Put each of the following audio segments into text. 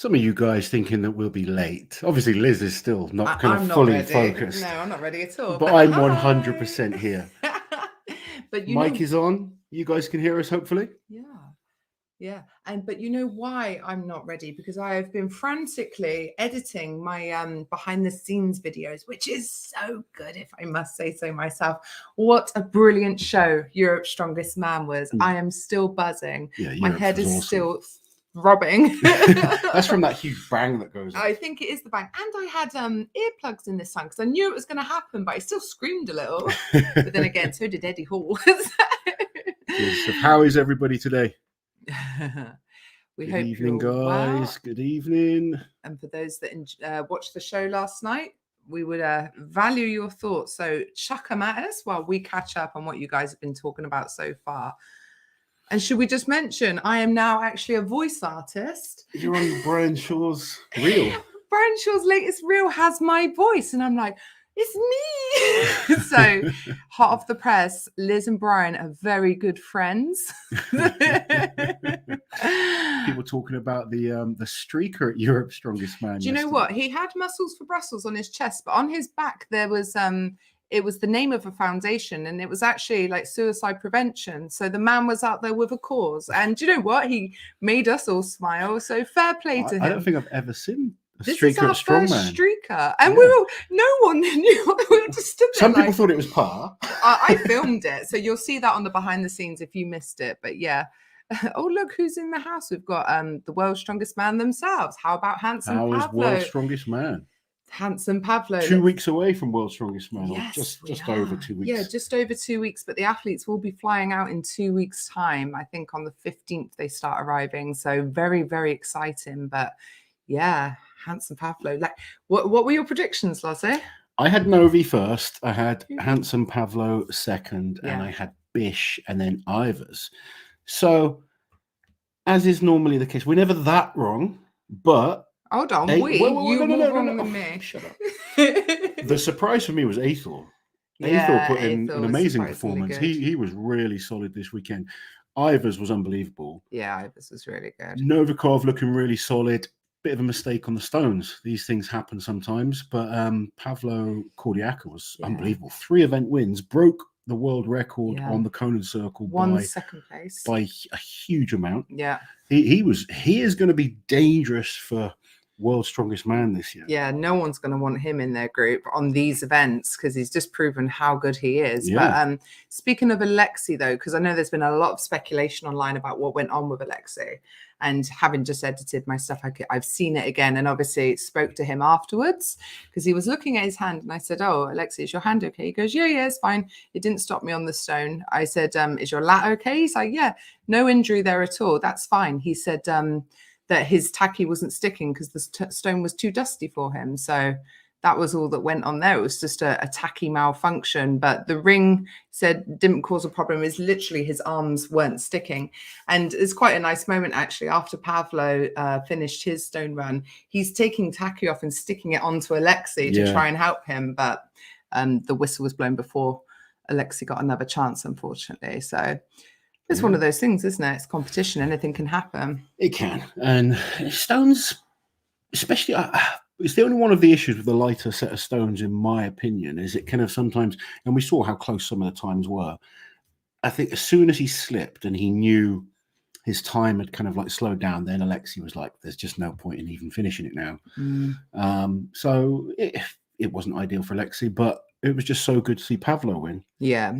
Some of you guys thinking that we'll be late. Obviously, Liz is still not kind I'm of not fully ready. focused. No, I'm not ready at all. But I'm hi. 100% here. But Mic is on. You guys can hear us, hopefully. Yeah. But you know why I'm not ready? Because I have been frantically editing my behind the scenes videos, which is so good, if I must say so myself. What a brilliant show Europe's Strongest Man was. I am still buzzing. Yeah, my Europe's head was is awesome. still throbbing. That's from that huge bang that goes on. I think it is the bang. And I had earplugs in this time because I knew it was going to happen, but I still screamed a little. But then again, so did Eddie Hall. So how is everybody today? We Good hope evening, you're guys. well. Good evening. And for those that watched the show last night, we would value your thoughts. So chuck them at us while we catch up on what you guys have been talking about so far. And should we just mention, I am now actually a voice artist. You're on Brian Shaw's reel. Brian Shaw's latest reel has my voice. And I'm like, it's me. So hot off the press, Liz and Brian are very good friends. People talking about the streaker at Europe's Strongest Man. Do you know what? He had muscles for Brussels on his chest, but on his back there was it was the name of a foundation, and it was actually like suicide prevention. So the man was out there with a cause, and do you know what? He made us all smile. So fair play to him. I don't think I've ever seen a this streaker is our at Strongman. first streaker, and no one knew. We were just stood there. Some people thought it was par. I filmed it, so you'll see that on the behind the scenes if you missed it. But yeah. Oh, look who's in the house. We've got the world's strongest man themselves. How about handsome Pavlo? How is world's strongest man? Handsome Pavlo. 2 weeks away from world's strongest man. Yes, just over 2 weeks. Yeah, just over 2 weeks. But the athletes will be flying out in 2 weeks' time. I think on the 15th they start arriving. So very, very exciting. But yeah, handsome Pavlo. Like, what were your predictions, Lozzie? I had Novi first. I had handsome Pavlo second, and I had Bish and then Ivers. So, as is normally the case, we're never that wrong, but... Hold on, wrong than me. Shut up. The surprise for me was Aethor. Aethor put in an amazing performance. He was really solid this weekend. Ivers was unbelievable. Yeah, Ivers was really good. Novikov looking really solid. Bit of a mistake on the stones. These things happen sometimes, but Pavlo Kordiaka was unbelievable. 3 event wins, broke the world record on the Conan Circle by second place by a huge amount. Yeah, he is going to be dangerous for world's strongest man this year. Yeah, no one's going to want him in their group on these events because he's just proven how good he is. Yeah. But speaking of Alexei, though, because I know there's been a lot of speculation online about what went on with Alexei, and having just edited my stuff, I've seen it again, and obviously spoke to him afterwards because he was looking at his hand, and I said, "Oh, Alexei, is your hand okay?" He goes, "Yeah, it's fine. It didn't stop me on the stone." I said, "Is your lat okay?" He's like, "Yeah, no injury there at all. That's fine." He said that his tacky wasn't sticking because the stone was too dusty for him. So that was all that went on there. It was just a tacky malfunction. But the ring said didn't cause a problem. Is literally his arms weren't sticking. And it's quite a nice moment, actually. After Pavlo finished his stone run, he's taking tacky off and sticking it onto Alexei to try and help him. But the whistle was blown before Alexei got another chance, unfortunately. So it's one of those things, isn't it? It's competition. Anything can happen. It can. And stones, especially, it's the only one of the issues with the lighter set of stones, in my opinion, is it kind of sometimes, and we saw how close some of the times were. I think as soon as he slipped and he knew his time had kind of like slowed down, then Alexei was like, there's just no point in even finishing it now. So it wasn't ideal for Alexei, but it was just so good to see Pavlo win. Yeah.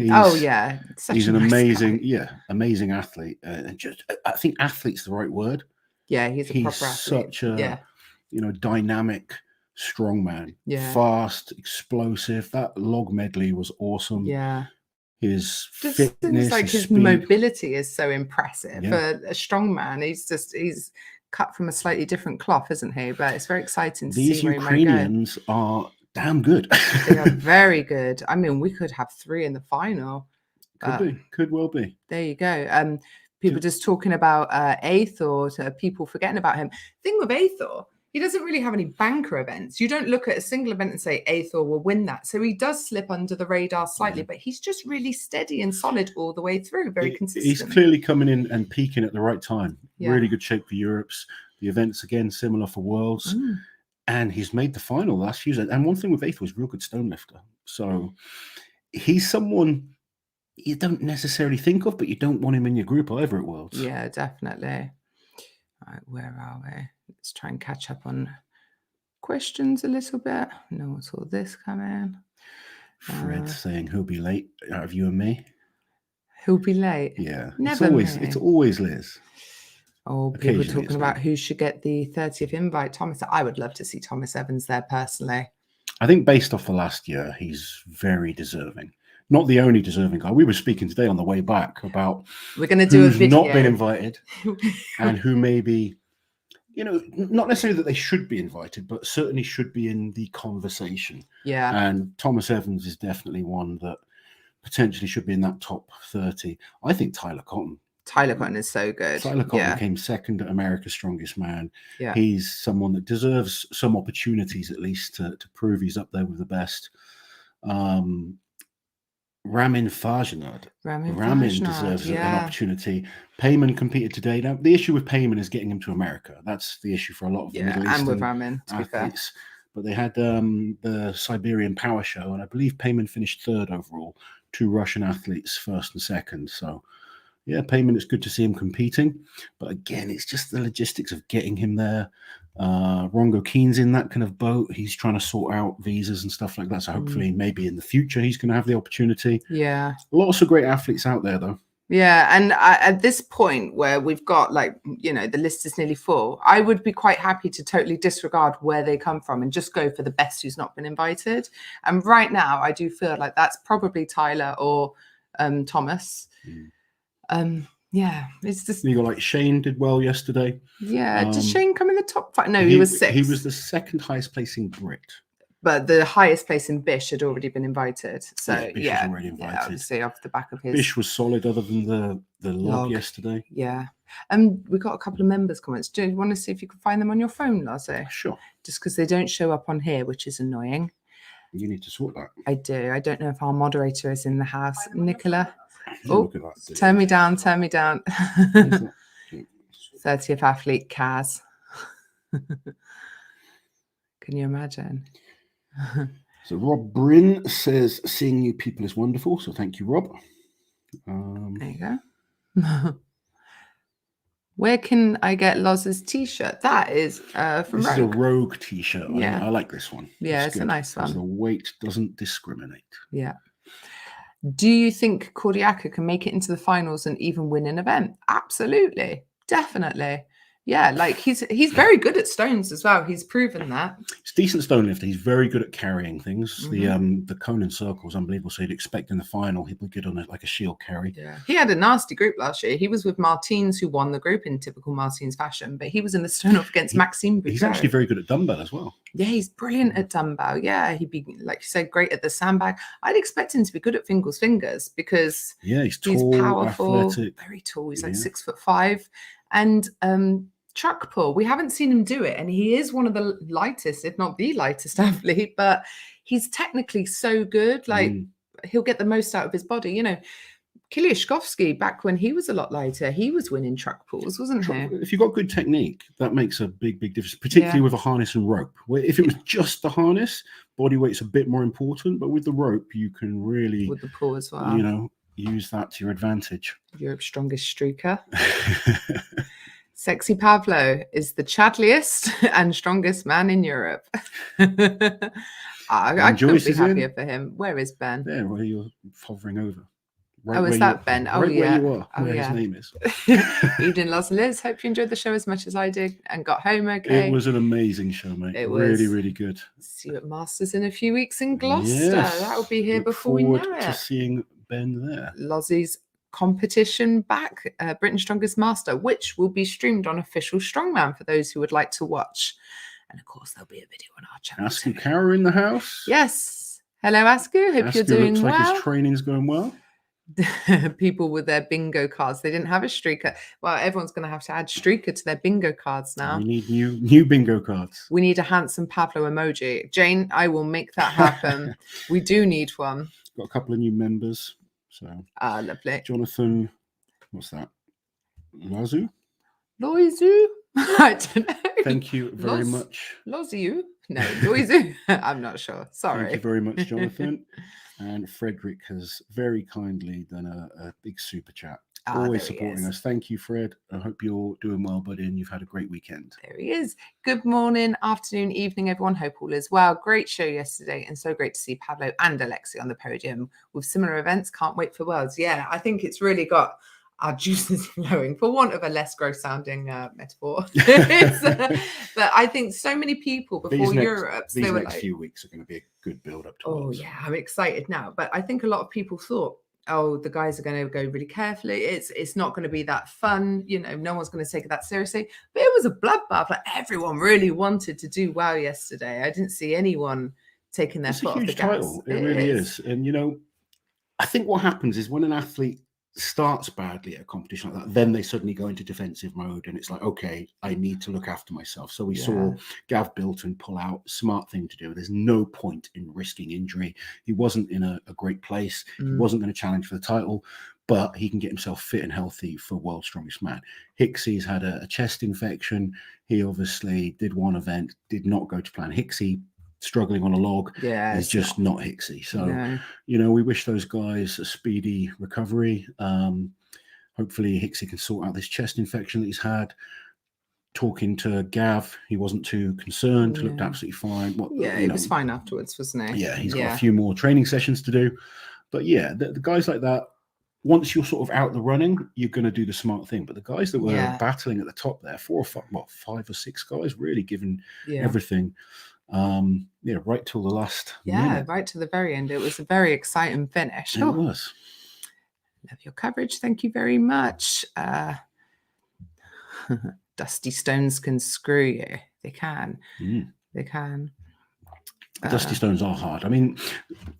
He's an amazing athlete. And just, I think athlete's the right word. Yeah, he's a proper athlete. Such a dynamic strongman. Yeah. Fast, explosive. That log medley was awesome. Yeah. His just fitness, like his mobility is so impressive. Yeah. For a strongman, he's cut from a slightly different cloth, isn't he? But it's very exciting to see where he might go. These Ukrainians are damn good. They are very good. I mean, we could have 3 in the final. Could well be. There you go. People just talking about Aethor, people forgetting about him. Thing with Aethor, he doesn't really have any banker events. You don't look at a single event and say Aethor will win that. So he does slip under the radar slightly, but he's just really steady and solid all the way through. Very consistent. He's clearly coming in and peaking at the right time. Yeah. Really good shape for Europe's. The event's again similar for Worlds. And he's made the final last year. And one thing with Aethel, he's a real good stone lifter. So he's someone you don't necessarily think of, but you don't want him in your group either at Worlds. Yeah, definitely. All right, where are we? Let's try and catch up on questions a little bit. No one saw this come in. Fred saying he'll be late out of you and me. Who'll be late? Yeah. Never It's always Liz. Oh, people talking about who should get the 30th invite. Thomas, I would love to see Thomas Evans there personally. I think based off the last year, he's very deserving. Not the only deserving guy. We were speaking today on the way back about we're going to do a video. Not been invited and who maybe, not necessarily that they should be invited, but certainly should be in the conversation. Yeah. And Thomas Evans is definitely one that potentially should be in that top 30. I think Tyler Cotton is so good. Tyler Cotton came second at America's Strongest Man. Yeah. He's someone that deserves some opportunities at least to prove he's up there with the best. Ramin Farjanad. Ramin deserves an opportunity. Payman competed today. Now, the issue with Payman is getting him to America. That's the issue for a lot of the Middle Eastern and with Ramin, to be fair. But they had the Siberian Power Show, and I believe Payman finished third overall. 2 Russian athletes, first and second. So, yeah, Payman, it's good to see him competing. But again, it's just the logistics of getting him there. Rongo Keen's in that kind of boat. He's trying to sort out visas and stuff like that. So hopefully maybe in the future he's going to have the opportunity. Yeah. Lots of great athletes out there, though. Yeah. And at this point where we've got the list is nearly full, I would be quite happy to totally disregard where they come from and just go for the best who's not been invited. And right now I do feel like that's probably Tyler or Thomas. Yeah, it's just you got Shane did well yesterday. Yeah, did Shane come in the top 5? No, he was 6th. He was the second highest placing Brit. But the highest place in Bish had already been invited. So Bish was already invited. Yeah, obviously off the back of his. Bish was solid other than the log yesterday. Yeah. We got a couple of members' comments. Do you want to see if you can find them on your phone, Lazo? Sure. Just because they don't show up on here, which is annoying. You need to sort that. I do. I don't know if our moderator is in the house. Nicola. Oh, turn me down. 30th athlete, Kaz. Can you imagine? So Rob Bryn says, seeing new people is wonderful. So thank you, Rob. There you go. Where can I get Loz's t-shirt? That is from this Rogue. This is a Rogue t-shirt. Yeah. I like this one. Yeah, it's a nice one. The weight doesn't discriminate. Yeah. Do you think Kordiaka can make it into the finals and even win an event? Absolutely. Definitely. Yeah, he's very good at stones as well. He's proven that. He's a decent stone lifter. He's very good at carrying things. The cone and circle is unbelievable. So you'd expect in the final he'd be good on it, like a shield carry. Yeah. He had a nasty group last year. He was with Martins, who won the group in typical Martins fashion, but he was in the stone off against Maxime Boucher. He's actually very good at dumbbell as well. Yeah, he's brilliant at dumbbell. Yeah, he'd be, like you said, great at the sandbag. I'd expect him to be good at fingers because he's tall, powerful, athletic. Very tall. He's 6'5", and truck pull. We haven't seen him do it, and he is one of the lightest, if not the lightest athlete. But he's technically so good. He'll get the most out of his body. Kiliashkovsky, back when he was a lot lighter, he was winning truck pulls, wasn't he? If you've got good technique, that makes a big difference, particularly with a harness and rope. If it was just the harness, body weight's a bit more important, but with the rope, you can really, with the pull as well, use that to your advantage. Europe's strongest streaker. Sexy Pavlo is the chadliest and strongest man in Europe. I couldn't be happier for him. Where is Ben? There, where you're hovering over. Right, is that Ben? Where you are, where his name is. Evening, Los and Liz. Hope you enjoyed the show as much as I did and got home okay. It was an amazing show, mate. It was really, really good. See you at Masters in a few weeks in Gloucester. Yes. That will be here before we know it. To seeing Ben there. Lozzie's competition back, Britain's Strongest Master, which will be streamed on official Strongman for those who would like to watch. And of course, there'll be a video on our channel. Asku Kara in the house. Yes. Hello, Asku. Hope you're doing looks well. Like his training's going well. People with their bingo cards. They didn't have a streaker. Well, everyone's going to have to add streaker to their bingo cards now. We need new bingo cards. We need a handsome Pavlo emoji. Jane, I will make that happen. We do need one. Got a couple of new members. So lovely. Jonathan, what's that? Loizu? I don't know. Thank you very much. Loves you? No, Loizu. I'm not sure. Sorry. Thank you very much, Jonathan. And Frederick has very kindly done a big super chat. Always supporting us. Thank you, Fred. I hope you're doing well, buddy, and you've had a great weekend. There he is. Good morning, afternoon, evening, everyone. Hope all is well. Great show yesterday, and so great to see Pablo and Alexi on the podium with similar events. Can't wait for Worlds. Yeah, I think it's really got our juices flowing, for want of a less gross sounding metaphor. But I think so many people before Europe, these next few weeks are going to be a good build up to Worlds. Oh yeah, I'm excited now. But I think a lot of people thought, oh, the guys are going to go really carefully. It's not going to be that fun. You know, no one's going to take it that seriously. But it was a bloodbath. Like, everyone really wanted to do well yesterday. I didn't see anyone taking their foot off the gas. It's a huge title. It really is. And, you know, I think what happens is when an athlete starts badly at a competition like that, then they suddenly go into defensive mode, and it's like, okay, I need to look after myself. So we saw Gav Bilton pull out. Smart thing to do. There's no point in risking injury. He wasn't in a great place. He wasn't going to challenge for the title, but he can get himself fit and healthy for World's Strongest Man. Hicksy's had a chest infection. He obviously did one event, did not go to plan. Hicksy struggling on a log is just not Hicksy. So, you know, we wish those guys a speedy recovery. Hopefully Hicksy can sort out this chest infection that he's had. Talking to Gav, he wasn't too concerned, looked absolutely fine. He was fine afterwards, wasn't he? Yeah, he's got a few more training sessions to do. But yeah, the guys like that, once you're sort of out the running, you're going to do the smart thing. But the guys that were battling at the top there, 5 or 6 guys, really giving everything. Right till the last minute. Right to the very end. It was a very exciting finish. It was. Love your coverage. Thank you very much. Dusty stones can screw you. They can. They can. Dusty stones are hard. I mean,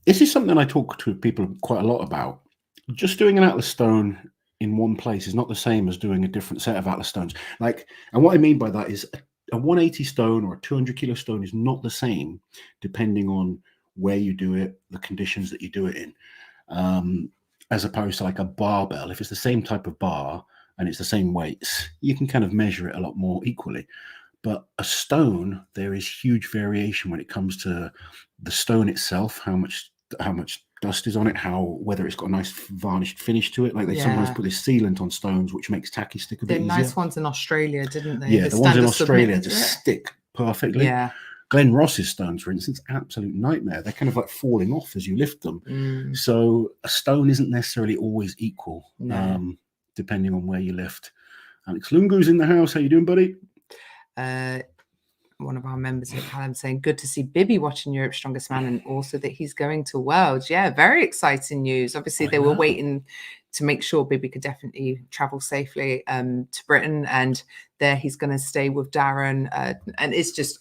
this is something I talk to people quite a lot about. Just doing an Atlas stone in one place is not the same as doing a different set of Atlas stones. And what I mean by that is a 180 stone or a 200 kilo stone is not the same depending on where you do it, the conditions that you do it in, as opposed to like a barbell. If it's the same type of bar and it's the same weights, you can kind of measure it a lot more equally. But a stone, there is huge variation when it comes to the stone itself, how much dust is on it, whether it's got a nice varnished finish to it. Like they sometimes put this sealant on stones, which makes tacky stick a bit easier. The nice ones in Australia, didn't they? Yeah, the ones in Australia just stick perfectly. Yeah. Glenn Ross's stones, for instance, absolute nightmare. They're kind of like falling off as you lift them. So a stone isn't necessarily always equal, depending on where you lift. Alex Lungu's in the house. How you doing, buddy? One of our members at Callum saying, good to see Bibby watching Europe's Strongest Man, and also that he's going to Worlds. Yeah, very exciting news. Obviously, they were waiting to make sure Bibby could definitely travel safely to Britain, and there he's going to stay with Darren. And it's just,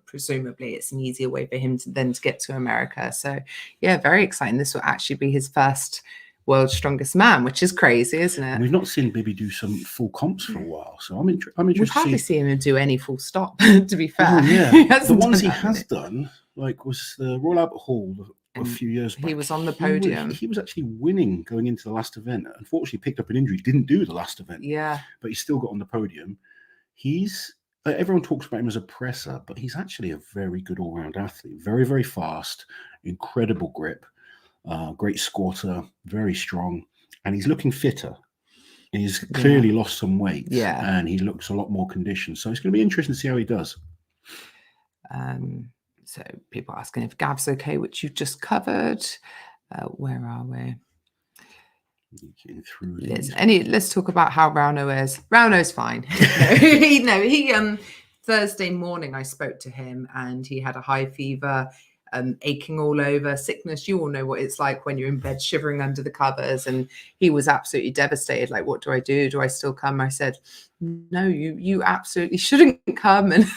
presumably, it's an easier way for him to get to America. So, yeah, very exciting. This will actually be his first World's Strongest Man, which is crazy, isn't it? We've not seen Bibby do some full comps for a while, so I'm interested. We've hardly seen him do any full stop, to be fair. The ones he has done, like, was the Royal Albert Hall a few years back. He was on the podium. He was actually winning going into the last event. Unfortunately, picked up an injury, didn't do the last event. Yeah, but he still got on the podium. He's everyone talks about him as a presser, but he's actually a very good all-round athlete. Very, very fast, incredible grip. Great squatter, very strong, and he's looking fitter. He's clearly lost some weight, and he looks a lot more conditioned. So it's going to be interesting to see how he does. So people asking if Gav's okay, which you've just covered. Where are we? Getting through. Let's talk about how Rauno is. Rauno's fine. Thursday morning I spoke to him, and he had a high fever. Aching all over, sickness. You all know what it's like when you're in bed shivering under the covers, and he was absolutely devastated. Like, what do I do? Do I still come? I said, no, you absolutely shouldn't come. And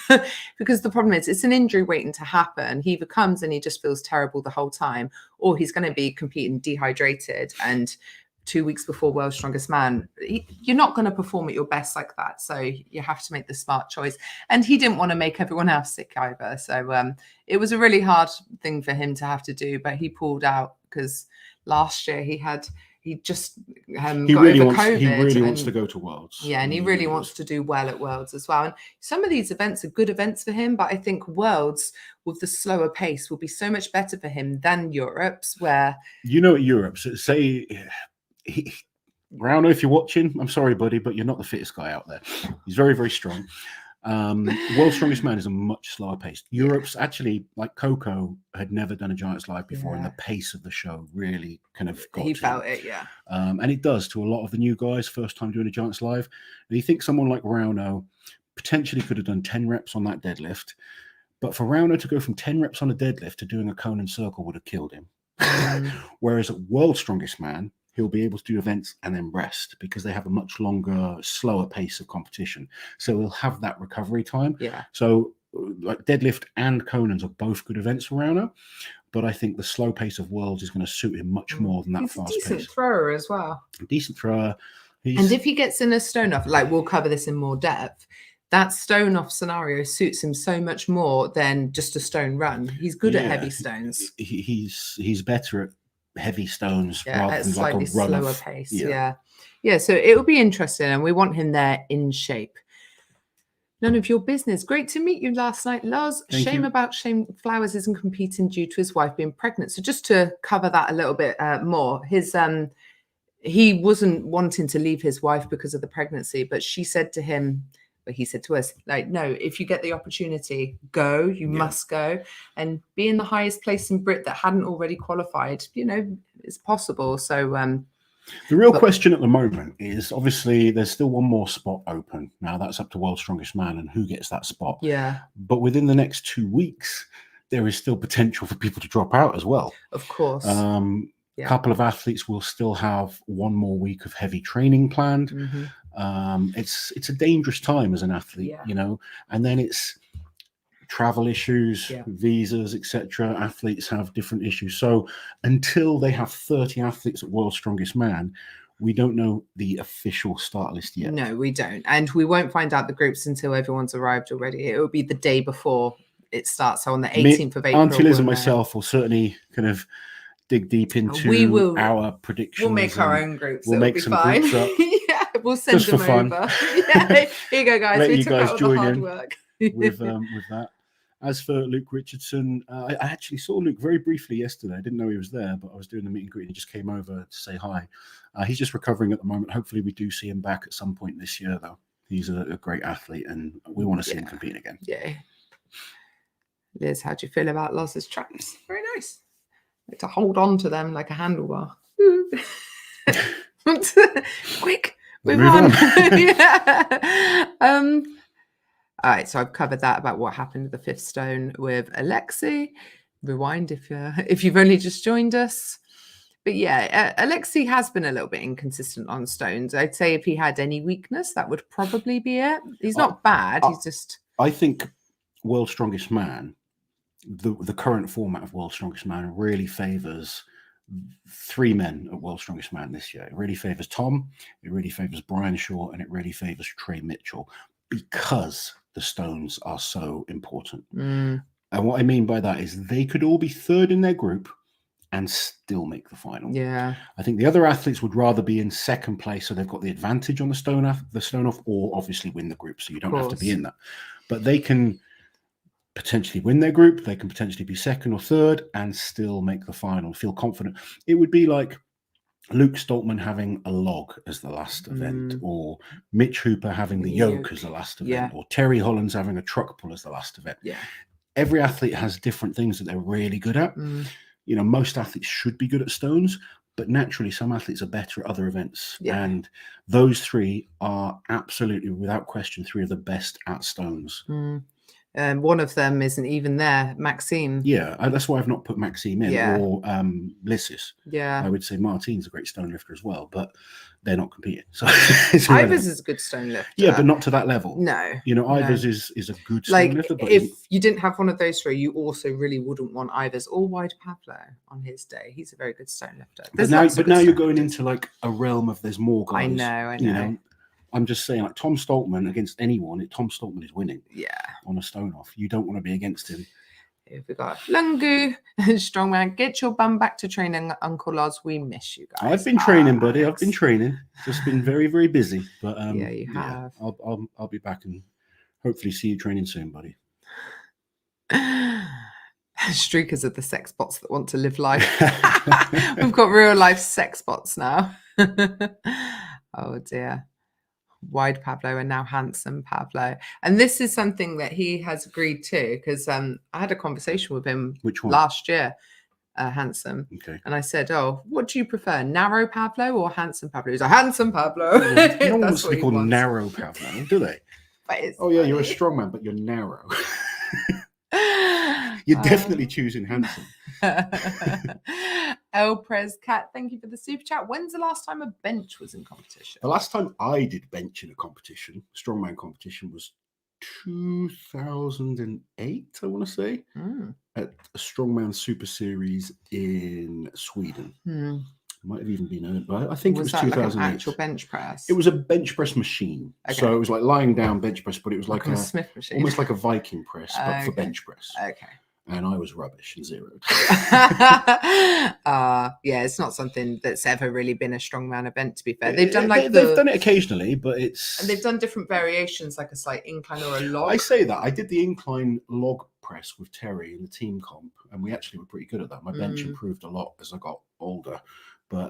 because the problem is, it's an injury waiting to happen. He either comes and he just feels terrible the whole time, or he's going to be competing dehydrated, and 2 weeks before World's Strongest Man, you're not going to perform at your best like that. So you have to make the smart choice. And he didn't want to make everyone else sick either. So it was a really hard thing for him to have to do, but he pulled out because last year he had he just he got really over wants. COVID. He really and, wants to go to Worlds. Yeah, and he really wants to do well at Worlds as well. And some of these events are good events for him, but I think Worlds with the slower pace will be so much better for him than Europe's, where at Europe's, say, Rauno, if you're watching, I'm sorry, buddy, but you're not the fittest guy out there. He's very, very strong. World's Strongest Man is a much slower pace. Europe's actually, like Coco had never done a Giants Live before, and the pace of the show really kind of got he to felt him. it, yeah. And it does to a lot of the new guys, first time doing a Giants Live. And you think someone like Rauno potentially could have done 10 reps on that deadlift, but for Rauno to go from 10 reps on a deadlift to doing a cone and circle would have killed him. Whereas at World's Strongest Man, he'll be able to do events and then rest because they have a much longer, slower pace of competition. So he'll have that recovery time. Yeah. So like deadlift and Conans are both good events for Rauno, but I think the slow pace of Worlds is going to suit him much more than that He's fast a decent pace. thrower as well. Decent thrower. And if he gets in a stone off, like we'll cover this in more depth, that stone off scenario suits him so much more than just a stone run. He's good at heavy stones. He's better at heavy stones rather at than like a run slower of, pace. Yeah. So it will be interesting, and we want him there in shape. None of your business. Great to meet you last night, Lars. Shame about Shane Flowers isn't competing due to his wife being pregnant. So just to cover that a little bit more, he wasn't wanting to leave his wife because of the pregnancy, but she said to him, but he said to us, like, no, if you get the opportunity, go, you must go. And be in the highest place in Brit that hadn't already qualified, it's possible. So the real question at the moment is obviously there's still one more spot open. Now that's up to World's Strongest Man and who gets that spot. Yeah. But within the next 2 weeks, there is still potential for people to drop out as well. Of course. A couple of athletes will still have one more week of heavy training planned. It's a dangerous time as an athlete, and then it's travel issues, visas, etc. Athletes have different issues. So until they have 30 athletes at World's Strongest Man, we don't know the official start list yet. No, we don't. And we won't find out the groups until everyone's arrived already. It will be the day before it starts. So on the 18th of April. Auntie Liz and myself will certainly kind of dig deep into our predictions. We'll make our own groups. We'll make some groups up. We'll send just them for fun. over. Here you go, guys. Let we you took guys out join the hard in work. with that. As for Luke Richardson, I actually saw Luke very briefly yesterday. I didn't know he was there, but I was doing the meet and greet and he just came over to say hi. He's just recovering at the moment. Hopefully we do see him back at some point this year, though. He's a great athlete and we want to see him compete again. Yeah. Liz, how do you feel about Loz's traps? Very nice. Like to hold on to them like a handlebar. Quick, move on. All right, so I've covered that about what happened with the fifth stone with Alexei. Rewind if you've only just joined us. But yeah, Alexei has been a little bit inconsistent on stones. I'd say if he had any weakness, that would probably be it. He's not bad. He's just. I think World's Strongest Man, the current format of World's Strongest Man really favors 3 men at World's Strongest Man this year. It really favors Tom, it really favors Brian Shaw, and it really favors Trey Mitchell because the stones are so important. And what I mean by that is they could all be third in their group and still make the final. Yeah. I think the other athletes would rather be in second place, so they've got the advantage on the stone off, or obviously win the group, so you don't have to be in that. But they can potentially win their group, they can potentially be second or third and still make the final, feel confident. It would be like Luke Stoltman having a log as the last event, or Mitch Hooper having the yoke as the last event, or Terry Hollands having a truck pull as the last event. Yeah. Every athlete has different things that they're really good at. Most athletes should be good at stones, but naturally some athletes are better at other events. And those 3 are absolutely, without question, 3 of the best at stones. One of them isn't even there, Maxime. Yeah, that's why I've not put Maxime in, or Lissis. Yeah. I would say Martine's a great stone lifter as well, but they're not competing. So Ivers is a good stone lifter. Yeah, but not to that level. No. Ivers is a good stone lifter. But if you didn't have one of those 3, you also really wouldn't want Ivers or Wide Pavlo on his day. He's a very good stone lifter. But now you're going into like a realm of there's more guys. I know. I'm just saying, like Tom Stoltman against anyone, Tom Stoltman is winning. Yeah. On a stone off. You don't want to be against him. Here we got Lungu, Strongman. Get your bum back to training, Uncle Oz. We miss you guys. I've been training, buddy. I've been training. Just been very, very busy. But yeah, you have. I'll be back and hopefully see you training soon, buddy. Streakers are the sex bots that want to live life. We've got real life sex bots now. Oh dear. Wide Pablo and now handsome Pablo. And this is something that he has agreed to, because I had a conversation with him last year, handsome. Okay. And I said, oh, what do you prefer, narrow Pablo or handsome Pablo? He's a handsome Pablo. No one wants to be called narrow Pablo, do they? Oh yeah, you're a strongman, but you're narrow. You're definitely choosing handsome. El Prez Cat, thank you for the super chat. When's the last time a bench was in competition? The last time I did bench in a competition, strongman competition, was 2008, I want to say, at a strongman super series in Sweden. Might have even been earned, but I think it was 2008. Like an actual bench press? It was a bench press machine. Okay. So it was like lying down bench press, but it was like a Smith machine, almost like a Viking press, but for bench press. Okay. And I was rubbish and zeroed. Yeah, it's not something that's ever really been a strongman event, to be fair. They've done they've done it occasionally, but it's... And they've done different variations, like a slight incline or a log. I say that. I did the incline log press with Terry in the team comp, and we actually were pretty good at that. My bench improved a lot as I got older. But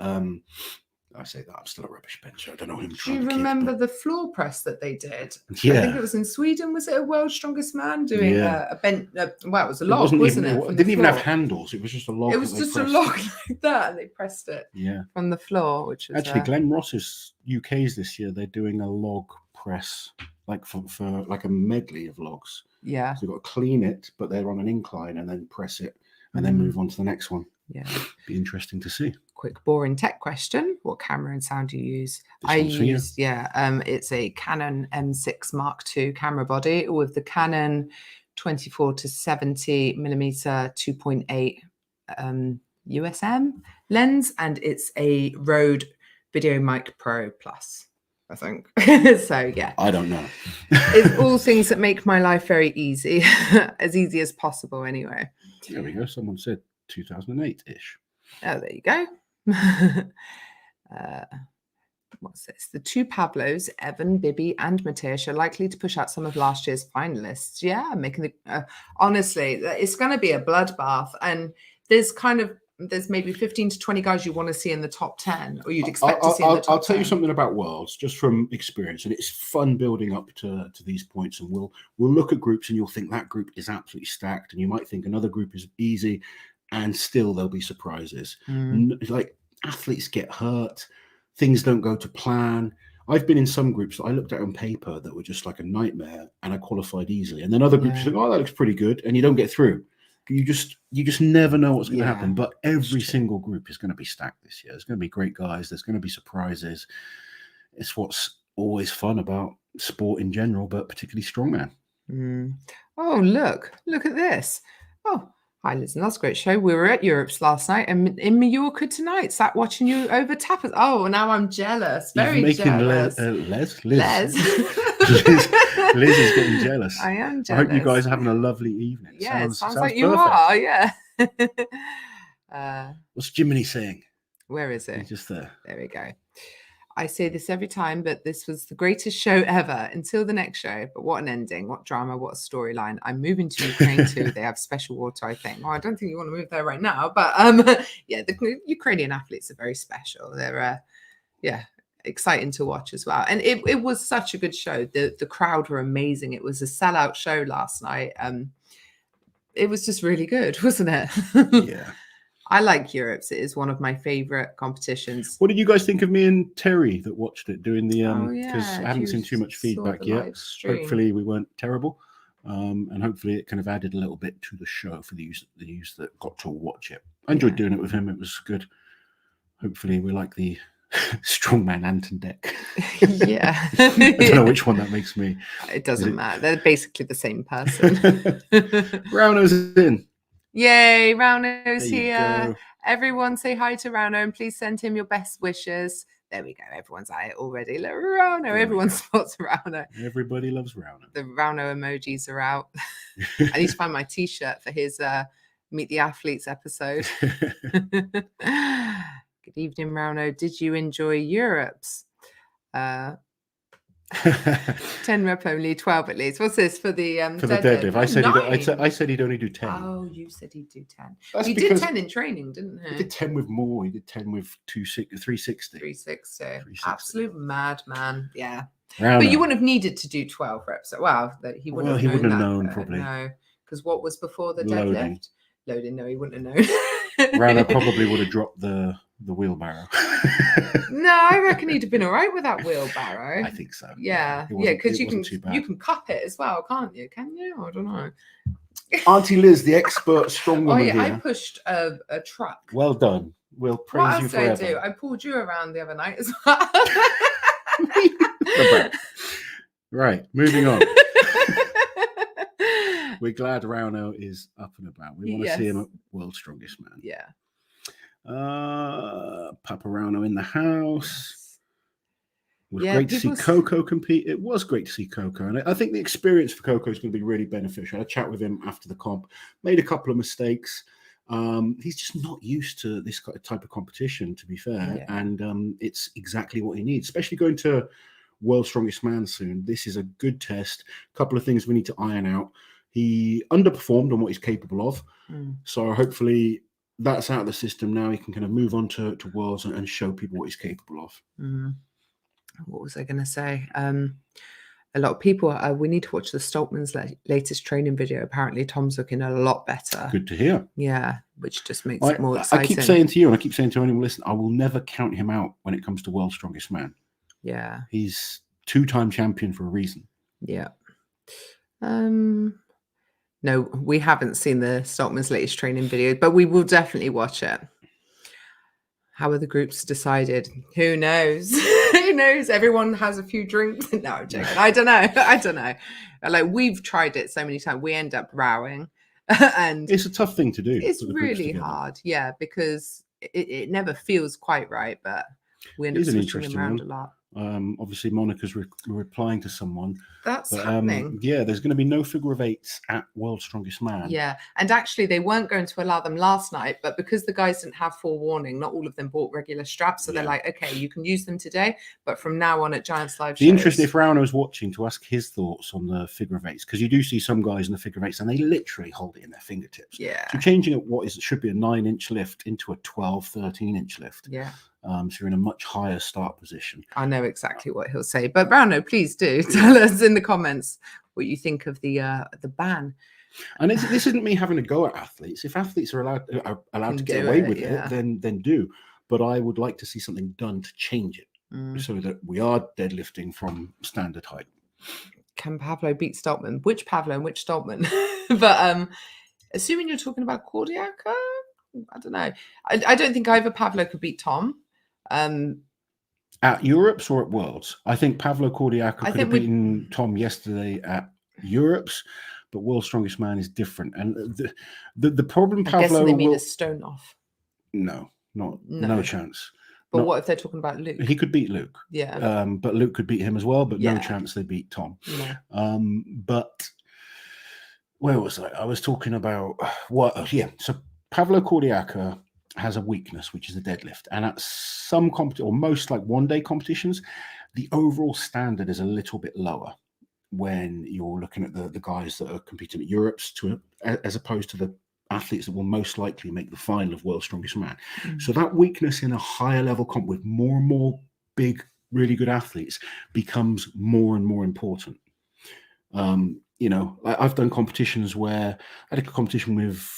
I say that I'm still a rubbish bencher. I don't know him. Do you remember the floor press that they did? Yeah. I think it was in Sweden. Was it a World's Strongest Man doing a bench? Well, it was a log, wasn't it? It didn't even have handles. It was just a log. It was just a log like that, and they pressed it from the floor, which was... Actually, Glenn Ross's UK's this year, they're doing a log press, like for like a medley of logs. Yeah. So you've got to clean it, but they're on an incline, and then press it, and then move on to the next one. Yeah. Be interesting to see. Quick, boring tech question. What camera and sound do you use? I use, it's a Canon M6 Mark II camera body with the Canon 24 to 70 millimeter 2.8 USM lens, and it's a Rode Video Mic Pro Plus, I think. So yeah, I don't know. It's all things that make my life very easy, as easy as possible anyway. There we go. Someone said 2008-ish. Oh, there you go. What's this? The two Pablos, Evan, Bibby, and Mateus, are likely to push out some of last year's finalists. Yeah, making the honestly, it's going to be a bloodbath, and there's maybe 15 to 20 guys you want to see in the top 10, or you'd expect to see in the top 10. I'll tell you something about Worlds, just from experience, and it's fun building up to these points. And we'll look at groups, and you'll think that group is absolutely stacked, and you might think another group is easy, and still there'll be surprises. Like athletes get hurt, things don't go to plan. I've been in some groups that I looked at on paper that were just like a nightmare, and I qualified easily. And then other groups think, oh, that looks pretty good, and you don't get through. You just never know what's going to happen. But every single group is going to be stacked this year. There's going to be great guys. There's going to be surprises. It's what's always fun about sport in general, but particularly strongman. Oh, look at this. Oh, hi, Liz. That's a great show. We were at Europe's last night and in Mallorca tonight, sat watching you over tapas. Oh, now I'm jealous. Very jealous. Liz is getting jealous. I am jealous. I hope you guys are having a lovely evening. Yeah, sounds like you are. Yeah. What's Jiminy saying? Where is it? He's just there. There we go. I say this every time, but this was the greatest show ever until the next show. But what an ending, what drama, what a storyline. I'm moving to Ukraine too. They have special water, I think. Well, I don't think you want to move there right now, but yeah, the Ukrainian athletes are very special. They're exciting to watch as well. And it was such a good show. The crowd were amazing. It was a sellout show last night. It was just really good, wasn't it? Yeah. I like Europe's. It is one of my favorite competitions. What did you guys think of me and Terry that watched it doing the because I haven't seen too much feedback yet. Hopefully we weren't terrible. And hopefully it kind of added a little bit to the show for the users that got to watch it. I enjoyed doing it with him. It was good. Hopefully we like the strongman Anton deck. Yeah. I don't know which one that makes me. It doesn't matter. They're basically the same person. Rauno's in. Yay, Rauno's here. Go. Everyone say hi to Rauno and please send him your best wishes. There we go. Everyone's at it already. Look, Rauno. Everyone spots Rauno. Everybody loves Rauno. The Rauno emojis are out. I need to find my T-shirt for his Meet the Athletes episode. Good evening, Rauno. Did you enjoy Europe's? 10 rep only, 12 at least. What's this for the deadlift? I said he'd only do 10. Oh, you said he'd do 10. That's he did 10 in training, didn't he? He did 10 with more. He did 10 with 360. 360. Absolute madman. Yeah. Rauno. But you wouldn't have needed to do 12 reps. Wow, that he wouldn't have known probably. No, because what was before the deadlift? Loading. No, he wouldn't have known. Rauno probably would have dropped the wheelbarrow. No, I reckon he'd have been all right with that wheelbarrow. I think so. Yeah, because you can cup it as well, can't you? Can you? I don't know. Auntie Liz, the expert strong woman here. I pushed a truck. Well done. We'll praise you forever. What else did I do? I pulled you around the other night as well. Right, moving on. We're glad Rauno is up and about. We want to see him at World's Strongest Man. Yeah. Papa Rauno in the house. It was great to see Coco compete. It was great to see Coco. And I think the experience for Coco is going to be really beneficial. I had a chat with him after the comp, made a couple of mistakes. He's just not used to this type of competition, to be fair. Yeah. And it's exactly what he needs, especially going to World's Strongest Man soon. This is a good test. A couple of things we need to iron out. He underperformed on what he's capable of. So hopefully that's out of the system now. He can kind of move on to Worlds and show people what he's capable of. What was I going to say? A lot of people, we need to watch the Stoltman's latest training video. Apparently Tom's looking a lot better. Good to hear. Yeah, which just makes it more exciting. I keep saying to you, and I keep saying to anyone listening, I will never count him out when it comes to World's Strongest Man. Yeah. He's 2-time champion for a reason. Yeah. No, we haven't seen the Stoltman's latest training video, but we will definitely watch it. How are the groups decided? Who knows? Who knows? Everyone has a few drinks. No, I'm joking. I don't know. Like, we've tried it so many times. We end up rowing. And it's a tough thing to do. It's really hard. Yeah, because it never feels quite right, but we end up switching around a lot. Obviously Monica's replying to someone. That's happening. Yeah, there's going to be no figure of eights at World's Strongest Man. Yeah, and actually they weren't going to allow them last night, but because the guys didn't have forewarning, not all of them bought regular straps, so they're like, okay, you can use them today, but from now on at Giants Live shows. Be interesting if Rauno's watching to ask his thoughts on the figure of eights, because you do see some guys in the figure of eights and they literally hold it in their fingertips. Yeah. So changing it should be a 9-inch lift into a 12, 13-inch lift. Yeah. So you're in a much higher start position. I know exactly what he'll say, but Rauno, please do tell us in the comments what you think of the ban. And this isn't me having a go at athletes. If athletes are allowed to get away with it, then do. But I would like to see something done to change it so that we are deadlifting from standard height. Can Pavlo beat Stoltman? Which Pavlo and which Stoltman? But assuming you're talking about Kordiaka, I don't know. I don't think either Pavlo could beat Tom. At Europe's or at Worlds? I think Pavlo Kordiaka could have beaten Tom yesterday at Europe's, but World's Strongest Man is different. And the problem, Pavlo, they mean a stone off. No chance. But what if they're talking about Luke? He could beat Luke. Yeah. But Luke could beat him as well, but no chance they beat Tom. No. But where was I? I was talking about what? Yeah. So Pavlo Kordiaka has a weakness, which is the deadlift. And at some or most like one-day competitions, the overall standard is a little bit lower when you're looking at the guys that are competing at Europe's as opposed to the athletes that will most likely make the final of World's Strongest Man. So that weakness in a higher level comp with more and more big, really good athletes becomes more and more important. I've done competitions where I had a competition with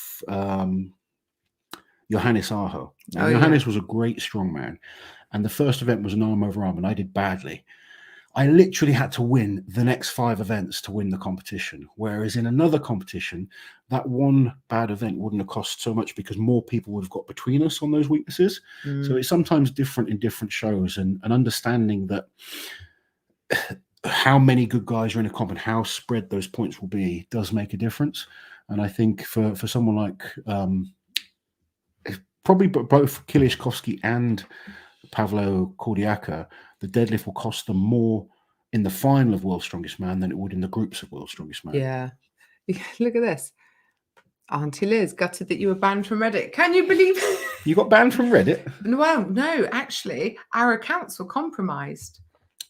Johannes Aho. Johannes was a great strongman, and the first event was an arm over arm, and I did badly. I literally had to win the next 5 events to win the competition, whereas in another competition, that one bad event wouldn't have cost so much because more people would have got between us on those weaknesses. So it's sometimes different in different shows, and understanding that how many good guys are in a comp and how spread those points will be does make a difference. And I think for someone like probably both Kiliashkovsky and Pavlo Cordiaca, the deadlift will cost them more in the final of World's Strongest Man than it would in the groups of World's Strongest Man. Yeah. Look at this. Auntie Liz, gutted that you were banned from Reddit. Can you believe it? You got banned from Reddit? Well, no, actually, our accounts were compromised.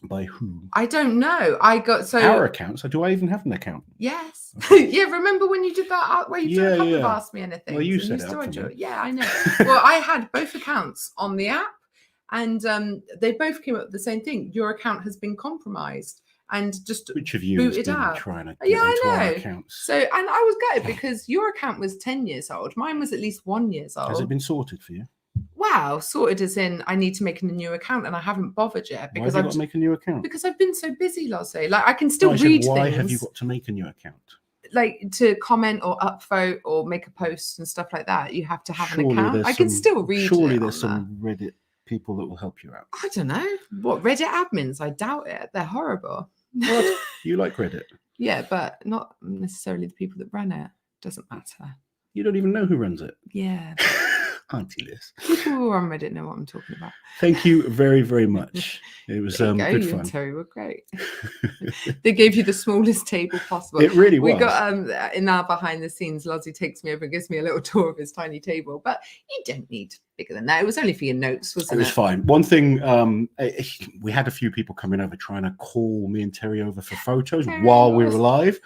By who? I don't know. I got our accounts. Do I even have an account? Yes. Yeah. Remember when you did that? Where you took up of Ask Me Anything? Well, you said it up for me. Yeah, I know. Well, I had both accounts on the app, and they both came up with the same thing. Your account has been compromised. And just which of you has been trying to get onto our accounts? So, and I was gutted because your account was 10 years old. Mine was at least 1 year old. Has it been sorted for you? Wow, sorted as in I need to make a new account and I haven't bothered yet because I've got to make a new account. Because I've been so busy, Lozzie. Like I can still read things. Why have you got to make a new account? Like to comment or upvote or make a post and stuff like that. You have to have an account. I can still read. Surely there's some Reddit people that will help you out. I don't know. What, Reddit admins? I doubt it. They're horrible. What? You like Reddit? Yeah, but not necessarily the people that run it. Doesn't matter. You don't even know who runs it. Yeah. Auntie Liz. People who are on Reddit know what I'm talking about. Thank you very, very much. It was good fun. You and Terry were great. They gave you the smallest table possible. It really was. We got in our behind the scenes, Lozzie takes me over and gives me a little tour of his tiny table. But you don't need bigger than that. It was only for your notes, wasn't it? It was fine. One thing, we had a few people coming over trying to call me and Terry over for photos while we were live.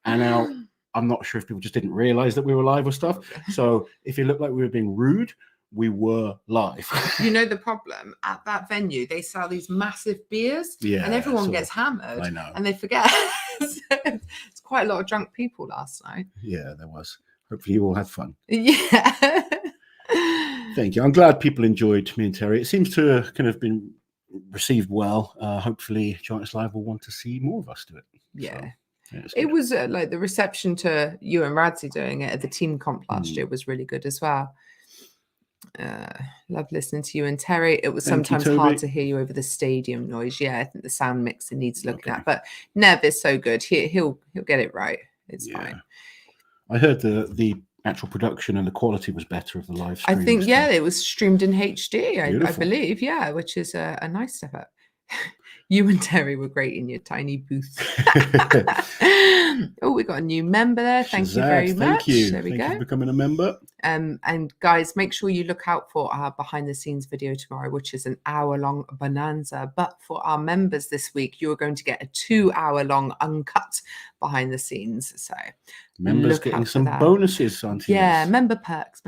And now I'm not sure if people just didn't realize that we were live or stuff. So if it looked like we were being rude, we were live. You know the problem at that venue, they sell these massive beers, and everyone gets hammered. I know, and they forget. It's quite a lot of drunk people last night. Yeah, there was. Hopefully, you all had fun. Yeah. Thank you. I'm glad people enjoyed me and Terry. It seems to have kind of been received well. Hopefully, Giants Live will want to see more of us do it. Yeah. So, it was like the reception to you and Radzi doing it at the team comp last year was really good as well. Love listening to you and Terry. It was sometimes hard to hear you over the stadium noise. Yeah, I think the sound mixer needs looking at, but Nev is so good. He'll get it right. It's fine. I heard the actual production and the quality was better of the live stream. I think it was streamed in HD. I believe, which is a nice step up. You and Terry were great in your tiny booth. Oh, we got a new member there. Thank you very much. Thank you. There we go. Thank you for becoming a member. And guys, make sure you look out for our behind the scenes video tomorrow, which is an hour-long bonanza. But for our members this week, you are going to get a 2-hour-long uncut behind the scenes. So members getting some bonuses, aren't you? Yeah, member perks.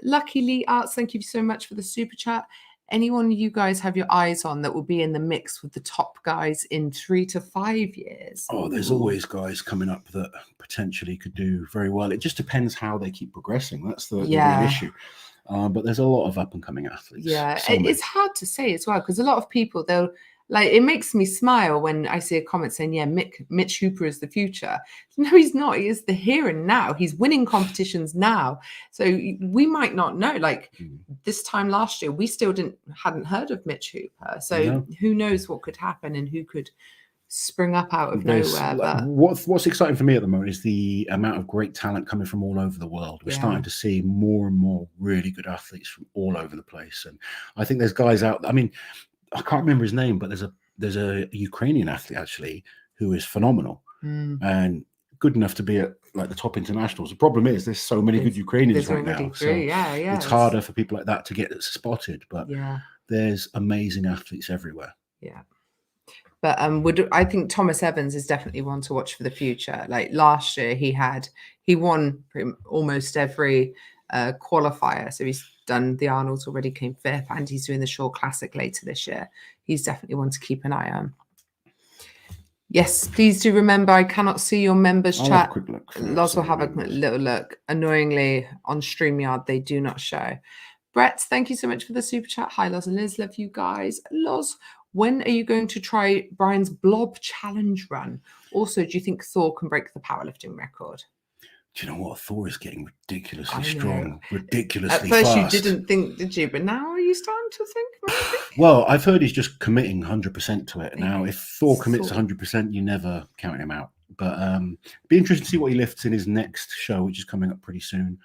Lucky Lee Arts, thank you so much for the super chat. Anyone you guys have your eyes on that will be in the mix with the top guys in 3 to 5 years? Oh, there's always guys coming up that potentially could do very well. It just depends how they keep progressing. That's the real issue. But there's a lot of up and coming athletes. Yeah, it's hard to say as well because a lot of people, they'll like, it makes me smile when I see a comment saying, yeah, Mitch Hooper is the future. No, he's not. He is the here and now. He's winning competitions now. So we might not know. Like this time last year, we still hadn't heard of Mitch Hooper. So who knows what could happen and who could spring up out of nowhere. But what's exciting for me at the moment is the amount of great talent coming from all over the world. We're starting to see more and more really good athletes from all over the place. And I think there's guys out. I mean, I can't remember his name, but there's a Ukrainian athlete actually who is phenomenal and good enough to be at like the top internationals. The problem is there's so many good Ukrainians right now. So it's harder for people like that to get spotted. But there's amazing athletes everywhere. Yeah. But I think Thomas Evans is definitely one to watch for the future. Like last year, he won almost every qualifier. So he's done the Arnold's already, came 5th, and he's doing the Shore Classic later this year. He's definitely one to keep an eye on. Yes, please do remember, I cannot see your members chat. Have a quick look. Loz will have a little look. Annoyingly, on StreamYard, they do not show. Brett, thank you so much for the super chat. Hi, Loz and Liz. Love you guys. Loz, when are you going to try Brian's blob challenge run? Also, do you think Thor can break the powerlifting record? Do you know what? Thor is getting ridiculously strong, ridiculously fast. At first you didn't think, did you? But now are you starting to think maybe? Well, I've heard he's just committing 100% to it. Now, if Thor commits 100%, you never count him out. But be interesting to see what he lifts in his next show, which is coming up pretty soon.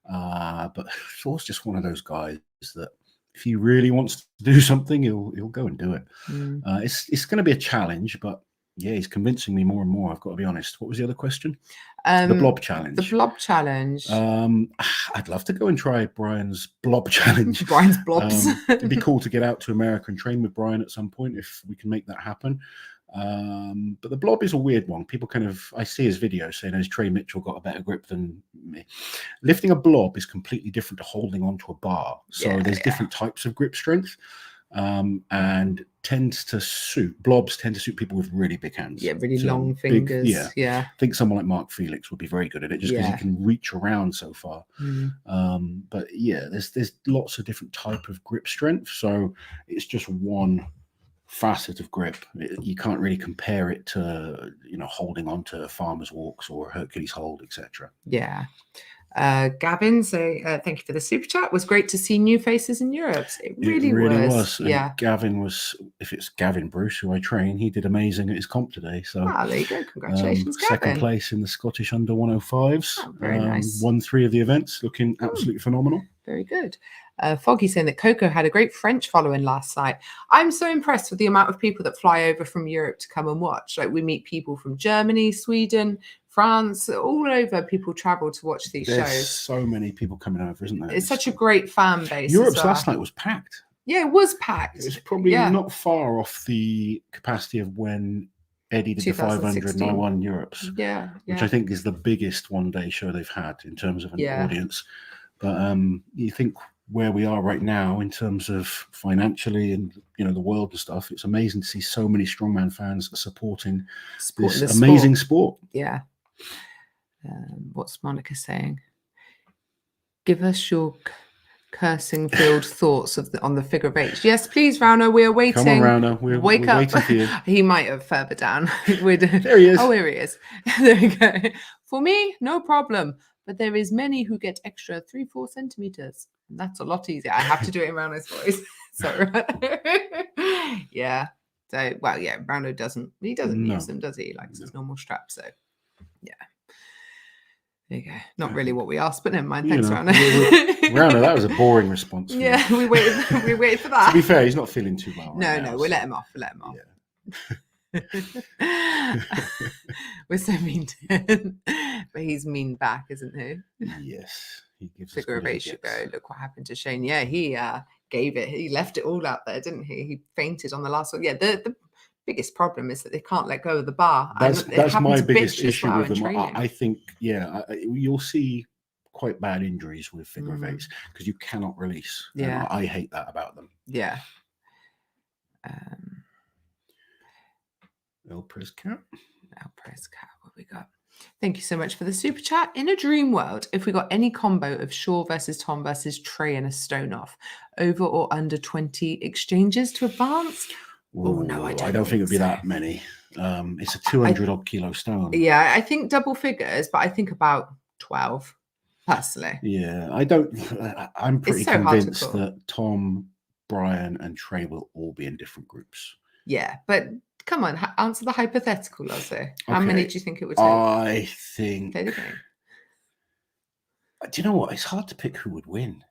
But Thor's just one of those guys that if he really wants to do something, he'll go and do it. Mm. It's going to be a challenge, but yeah, he's convincing me more and more. I've got to be honest. What was the other question? The blob challenge. The blob challenge. I'd love to go and try Brian's blob challenge. Brian's blobs. It'd be cool to get out to America and train with Brian at some point if we can make that happen. But the blob is a weird one. People I see his video saying, has Trey Mitchell got a better grip than me? Lifting a blob is completely different to holding onto a bar. So there's different types of grip strength. And blobs tend to suit people with really big hands. Yeah, really long fingers. I think someone like Mark Felix would be very good at it just because he can reach around so far. But yeah, there's lots of different type of grip strength. So it's just one facet of grip. You can't really compare it to, holding on to farmer's walks or Hercules hold, etc. Yeah. Gavin, thank you for the super chat. It was great to see new faces in Europe. It really was. Yeah. And Gavin if it's Gavin Bruce, who I train, he did amazing at his comp today. So there you go. Congratulations, Gavin. Second place in the Scottish under 105s. Oh, very nice. Won 3 of the events, looking absolutely phenomenal. Very good. Foggy saying that Coco had a great French following last night. I'm so impressed with the amount of people that fly over from Europe to come and watch. Like, we meet people from Germany, Sweden, France, all over. People travel to watch these shows. There's so many people coming over, isn't there? It's such a great fan base. Europe's last night was packed. Yeah, it was packed. It's probably not far off the capacity of when Eddie did the 500 and I won Europe's. Yeah. Which I think is the biggest one-day show they've had in terms of an audience. But you think where we are right now in terms of financially and the world and stuff, it's amazing to see so many strongman fans supporting this amazing sport. Yeah. What's Monica saying? Give us your cursing filled thoughts on the figure of 8. Yes, please, Rauno. We are waiting. Come on, Rauno. We're waiting for you. He might have further down. There he is. Oh, here he is. There we go. For me, no problem. But there is many who get extra 3-4 centimeters. And that's a lot easier. I have to do it in Rauno's voice. So yeah. So Rauno doesn't use them, does he? He likes his normal strap. So yeah. There you go. Not really what we asked, but never mind. Thanks, Rauno. Rauno, that was a boring response. Yeah, we waited for that. To be fair, he's not feeling too well. No, we'll let him off. Yeah. We're so mean to him, but he's mean back, isn't he? Yes, he gives figure of 8 should go. Look what happened to Shane. Yeah, he gave it. He left it all out there, didn't he? He fainted on the last one. Yeah, the biggest problem is that they can't let go of the bar. That's my biggest issue with them. I think, you'll see quite bad injuries with figure of 8s because you cannot release. Yeah, I hate that about them. Yeah. El Press Cat. What we got? Thank you so much for the super chat. In a dream world, if we got any combo of Shaw versus Tom versus Trey and a stone off, over or under 20 exchanges to advance? Oh no, I don't think it'd be that many. It's a 200 odd kilo stone. Yeah, I think double figures, but I think about 12 personally. Yeah, I'm pretty convinced that Tom, Brian, and Trey will all be in different groups. Yeah, but come on, answer the hypothetical, Lozzie. How many do you think it would take? I think. Do you know what? It's hard to pick who would win.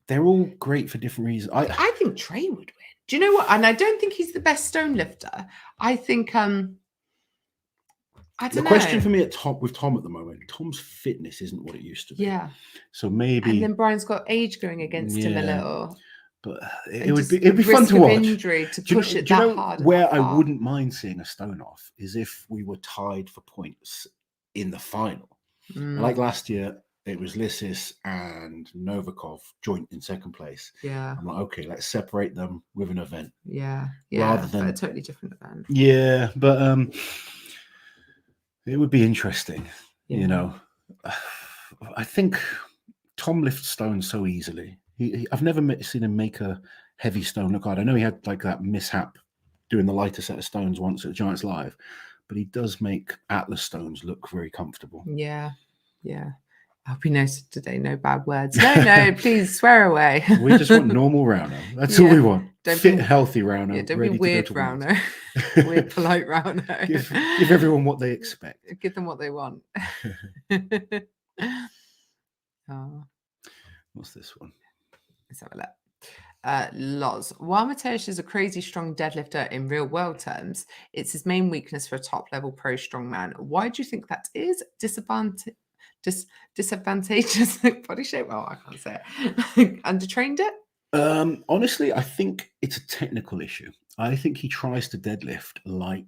They're all great for different reasons. I think Trey would win. Do you know what? And I don't think he's the best stone lifter. I think I don't know. The question for me with Tom at the moment, Tom's fitness isn't what it used to be. Yeah. So maybe. And then Brian's got age going against him a little. But it'd be fun to watch. Injury to push it that hard. Where I wouldn't mind seeing a stone off is if we were tied for points in the final. Like last year, it was Lissis and Novikov joint in second place. Yeah. I'm like, okay, let's separate them with an event. Yeah. Rather than a totally different event. Yeah, but it would be interesting. Yeah. I think Tom lifts stones so easily. I've never seen him make a heavy stone look hard. I know he had like that mishap doing the lighter set of stones once at Giants Live, but he does make Atlas stones look very comfortable. Yeah. I hope he knows today. No bad words. No, please swear away. We just want normal Rauno. That's all we want. Healthy Rauno. Yeah, don't be weird Rauno. Weird, polite Rauno. Give everyone what they expect. Give them what they want. What's this one? Let's have a look. Lots. While Mateus is a crazy strong deadlifter in real world terms, it's his main weakness for a top level pro strongman. Why do you think that is? Disadvantageous body shape? Oh, I can't say it. Undertrained it? Honestly, I think it's a technical issue. I think he tries to deadlift like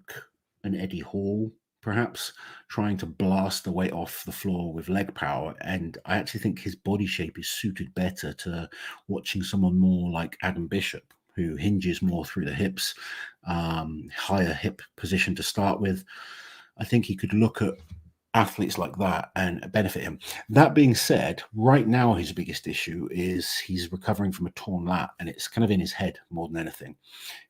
an Eddie Hall, perhaps trying to blast the weight off the floor with leg power. And I actually think his body shape is suited better to watching someone more like Adam Bishop, who hinges more through the hips, higher hip position to start with. I think he could look at athletes like that and benefit him. That being said, right now his biggest issue is he's recovering from a torn lat, and it's kind of in his head more than anything.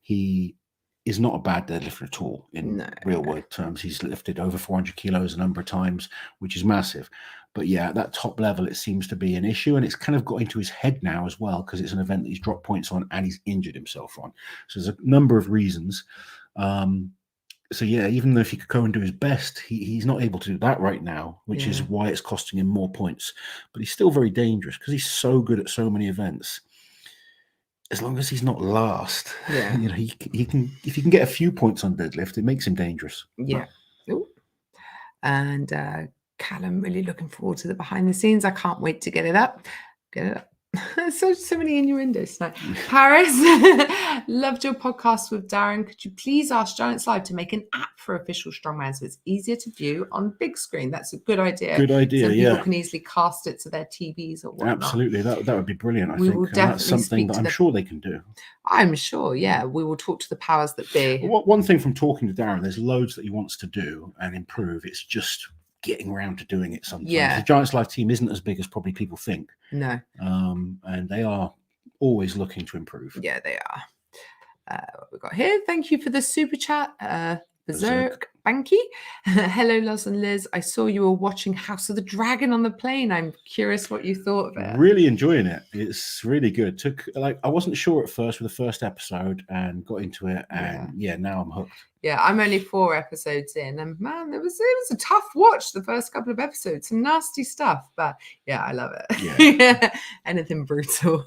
He is not a bad deadlifter at all in real world terms. He's lifted over 400 kilos a number of times, which is massive. But yeah, at that top level, it seems to be an issue, and it's kind of got into his head now as well, because it's an event that he's dropped points on and he's injured himself on. So there's a number of reasons. So yeah, even though if he could go and do his best, he's not able to do that right now, which is why it's costing him more points. But he's still very dangerous because he's so good at so many events. As long as he's not last, you know, he can, if he can get a few points on deadlift, it makes him dangerous. Yeah. Ooh. And Callum, really looking forward to the behind the scenes. I can't wait to get it up. Get it up. so many innuendos tonight. Paris, loved your podcast with Darren. Could you please ask Giants Live to make an app for official strongman so it's easier to view on big screen? That's a good idea. Good idea. So people can easily cast it to their TVs or whatnot. Absolutely, that would be brilliant. I think that's something that I'm sure they can do. I'm sure. Yeah, we will talk to the powers that be. One thing from talking to Darren, there's loads that he wants to do and improve. It's just getting around to doing it sometimes. The Giants Live team isn't as big as probably people think. No. And they are always looking to improve. Yeah, they are. What we got here? Thank you for the super chat. Berserk Banky. Hello, Loz and Liz. I saw you were watching House of the Dragon on the plane. I'm curious what you thought of it. Really enjoying it. It's really good. I wasn't sure at first with the first episode and got into it, and now I'm hooked. Yeah, I'm only 4 episodes in, and man, it was a tough watch the first couple of episodes. Some nasty stuff, but yeah, I love it. Yeah. Anything brutal.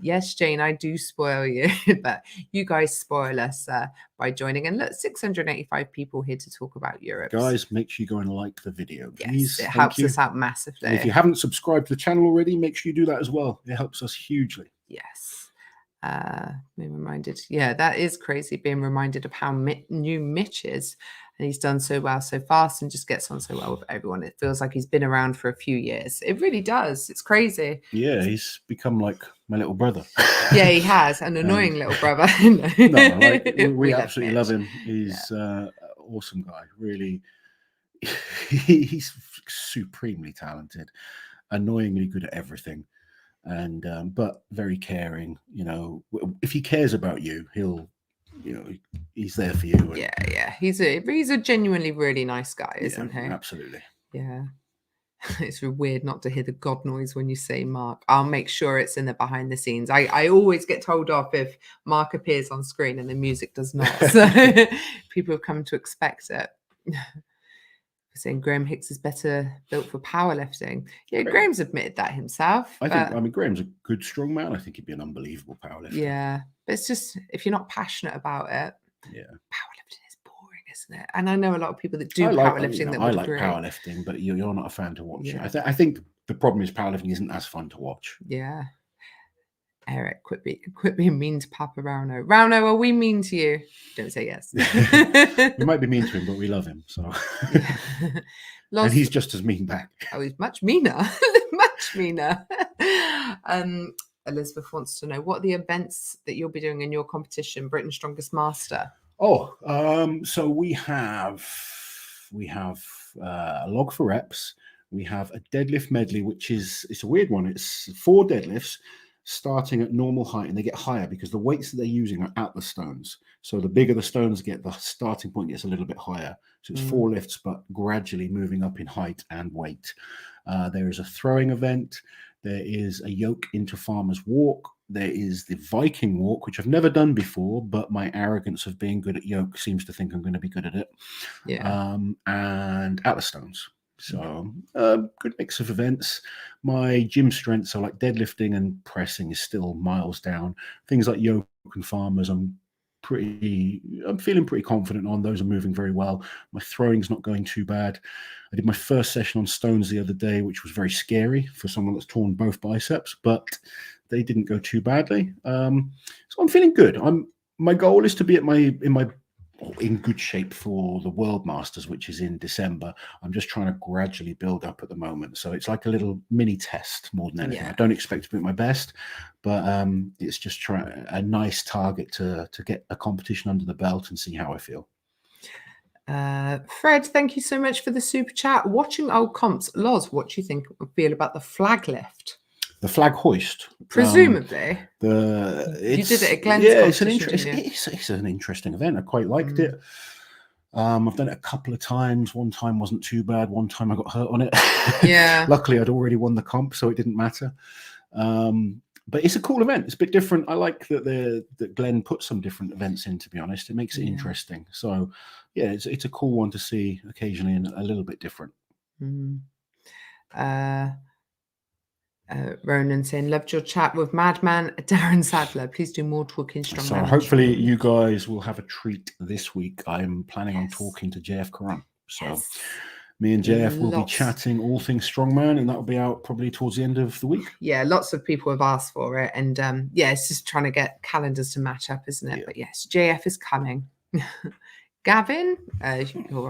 Yes, Jane, I do spoil you, but you guys spoil us by joining. And look, 685 people here to talk about Europe. Guys, make sure you go and like the video, please. Yes, it helps us out massively. And if you haven't subscribed to the channel already, make sure you do that as well. It helps us hugely. Yes. Being reminded. Yeah, that is crazy, being reminded of how new Mitch is. And he's done so well so fast and just gets on so well with everyone. It feels like he's been around for a few years. It really does. It's crazy. Yeah, he's become like my little brother. Yeah, he has. An annoying little brother. We absolutely love him. He's an awesome guy. Really, he's supremely talented, annoyingly good at everything. And but very caring. You know, if he cares about you, he'll, he's there for you. And, he's a genuinely really nice guy, isn't he? Absolutely. Yeah. It's weird not to hear the God noise when you say Mark. I'll make sure it's in the behind the scenes. I always get told off if Mark appears on screen and the music does not. So people have come to expect it. Saying Graham Hicks is better built for powerlifting. Yeah, Graham's admitted that himself. I mean, Graham's a good strong man. I think he'd be an unbelievable powerlifter. Yeah, but it's just, if you're not passionate about it, powerlifting is boring, isn't it? And I know a lot of people that do powerlifting. I like powerlifting, but you're not a fan to watch it. I think the problem is powerlifting isn't as fun to watch. Yeah. Eric, quit being mean to Papa Rauno. Rauno, are we mean to you? Don't say yes. We might be mean to him, but we love him. So, and he's just as mean back. Oh, he's much meaner. Much meaner. Elizabeth wants to know, what are the events that you'll be doing in your competition, Britain's Strongest Master? So we have a log for reps. We have a deadlift medley, which it's a weird one. It's 4 deadlifts starting at normal height, and they get higher because the weights that they're using are at the stones. So the bigger the stones get, the starting point gets a little bit higher. So it's 4 lifts, but gradually moving up in height and weight. There is a throwing event. There is a yoke into farmer's walk. There is the Viking walk, which I've never done before, but my arrogance of being good at yoke seems to think I'm going to be good at it. Yeah. And at the stones. So good mix of events. My gym strengths are like deadlifting and pressing is still miles down. Things like yoke and farmers, I'm feeling pretty confident on. Those are moving very well. My throwing's not going too bad. I did my first session on stones the other day, which was very scary for someone that's torn both biceps, but they didn't go too badly. So I'm feeling good. My goal is to be in good shape for the World Masters, which is in December. I'm just trying to gradually build up at the moment. So it's like a little mini test more than anything. I don't expect to be at my best, but it's just a nice target to get a competition under the belt and see how I feel. Fred, thank you so much for the super chat. Watching old comps, Loz, what do you feel about the flag lift? The flag hoist, presumably. You did it at Glenn's it's an interesting event. I quite liked it. I've done it a couple of times. One time wasn't too bad. One time I got hurt on it. Yeah. Luckily, I'd already won the comp, so it didn't matter. But it's a cool event. It's a bit different. I like that Glenn put some different events in, to be honest. It makes it interesting. So, yeah, it's a cool one to see occasionally and a little bit different. Ronan saying, loved your chat with Madman Darren Sadler. Please do more talking Strongman. So hopefully you guys will have a treat this week. I'm planning on talking to JF Karan. So me and JF will be chatting all things Strongman, and that will be out probably towards the end of the week. Yeah, lots of people have asked for it. And it's just trying to get calendars to match up, isn't it? Yeah. But yes, JF is coming. Gavin,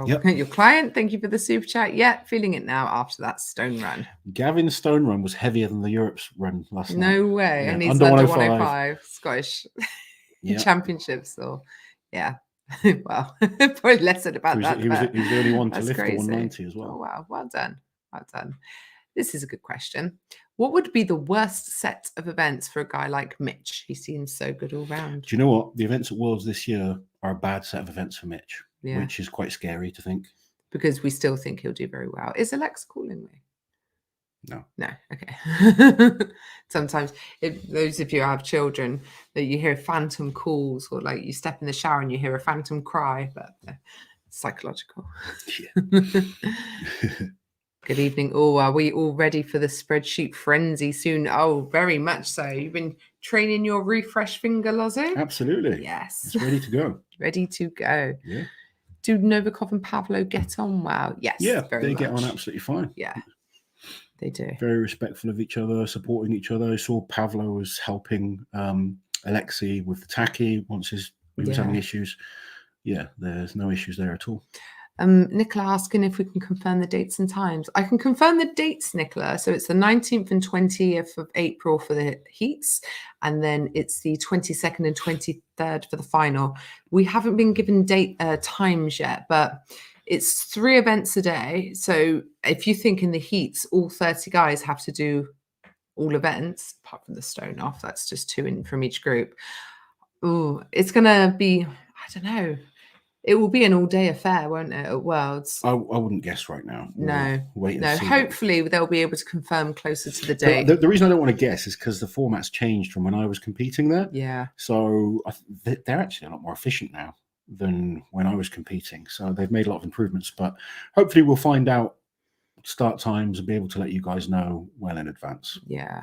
your client, thank you for the super chat. Yeah, feeling it now after that stone run. Gavin's stone run was heavier than the Europe's run last night. No way. Yeah. And he's under 105 Scottish championships. Or well, probably less said about that. He was the only one to lift the 190 as well. Oh, wow. Well done. Well done. This is a good question. What would be the worst set of events for a guy like Mitch? He seems so good all round. Do you know what? The events at Worlds this year are a bad set of events for Mitch, which is quite scary to think. Because we still think he'll do very well. Is Alex calling me? No. Okay. Sometimes, if those of you who have children, that you hear phantom calls, or like you step in the shower and you hear a phantom cry, but psychological. Yeah. Good evening. Oh, are we all ready for the spreadsheet frenzy soon? Oh, very much so. You've been training your refresh finger, Lozo? Absolutely. Yes. It's ready to go. Ready to go. Yeah. Do Novikov and Pavlo get on well? Yes. Yeah, they get on absolutely fine. Yeah, they do. Very respectful of each other, supporting each other. I saw Pavlo was helping Alexei with the tacky once he was having issues. Yeah, there's no issues there at all. Nicola asking if we can confirm the dates and times. I can confirm the dates, Nicola. So it's the 19th and 20th of April for the heats, and then it's the 22nd and 23rd for the final. We haven't been given times yet, but it's 3 events a day. So if you think in the heats, all 30 guys have to do all events, apart from the stone off, that's just 2 in from each group. Oh, it's going to be, I don't know. It will be an all-day affair, won't it, at Worlds? I wouldn't guess right now. No. Wait and see. Hopefully they'll be able to confirm closer to the date. The reason I don't want to guess is because the format's changed from when I was competing there. Yeah. So they're actually a lot more efficient now than when I was competing. So they've made a lot of improvements. But hopefully we'll find out start times and be able to let you guys know well in advance. Yeah.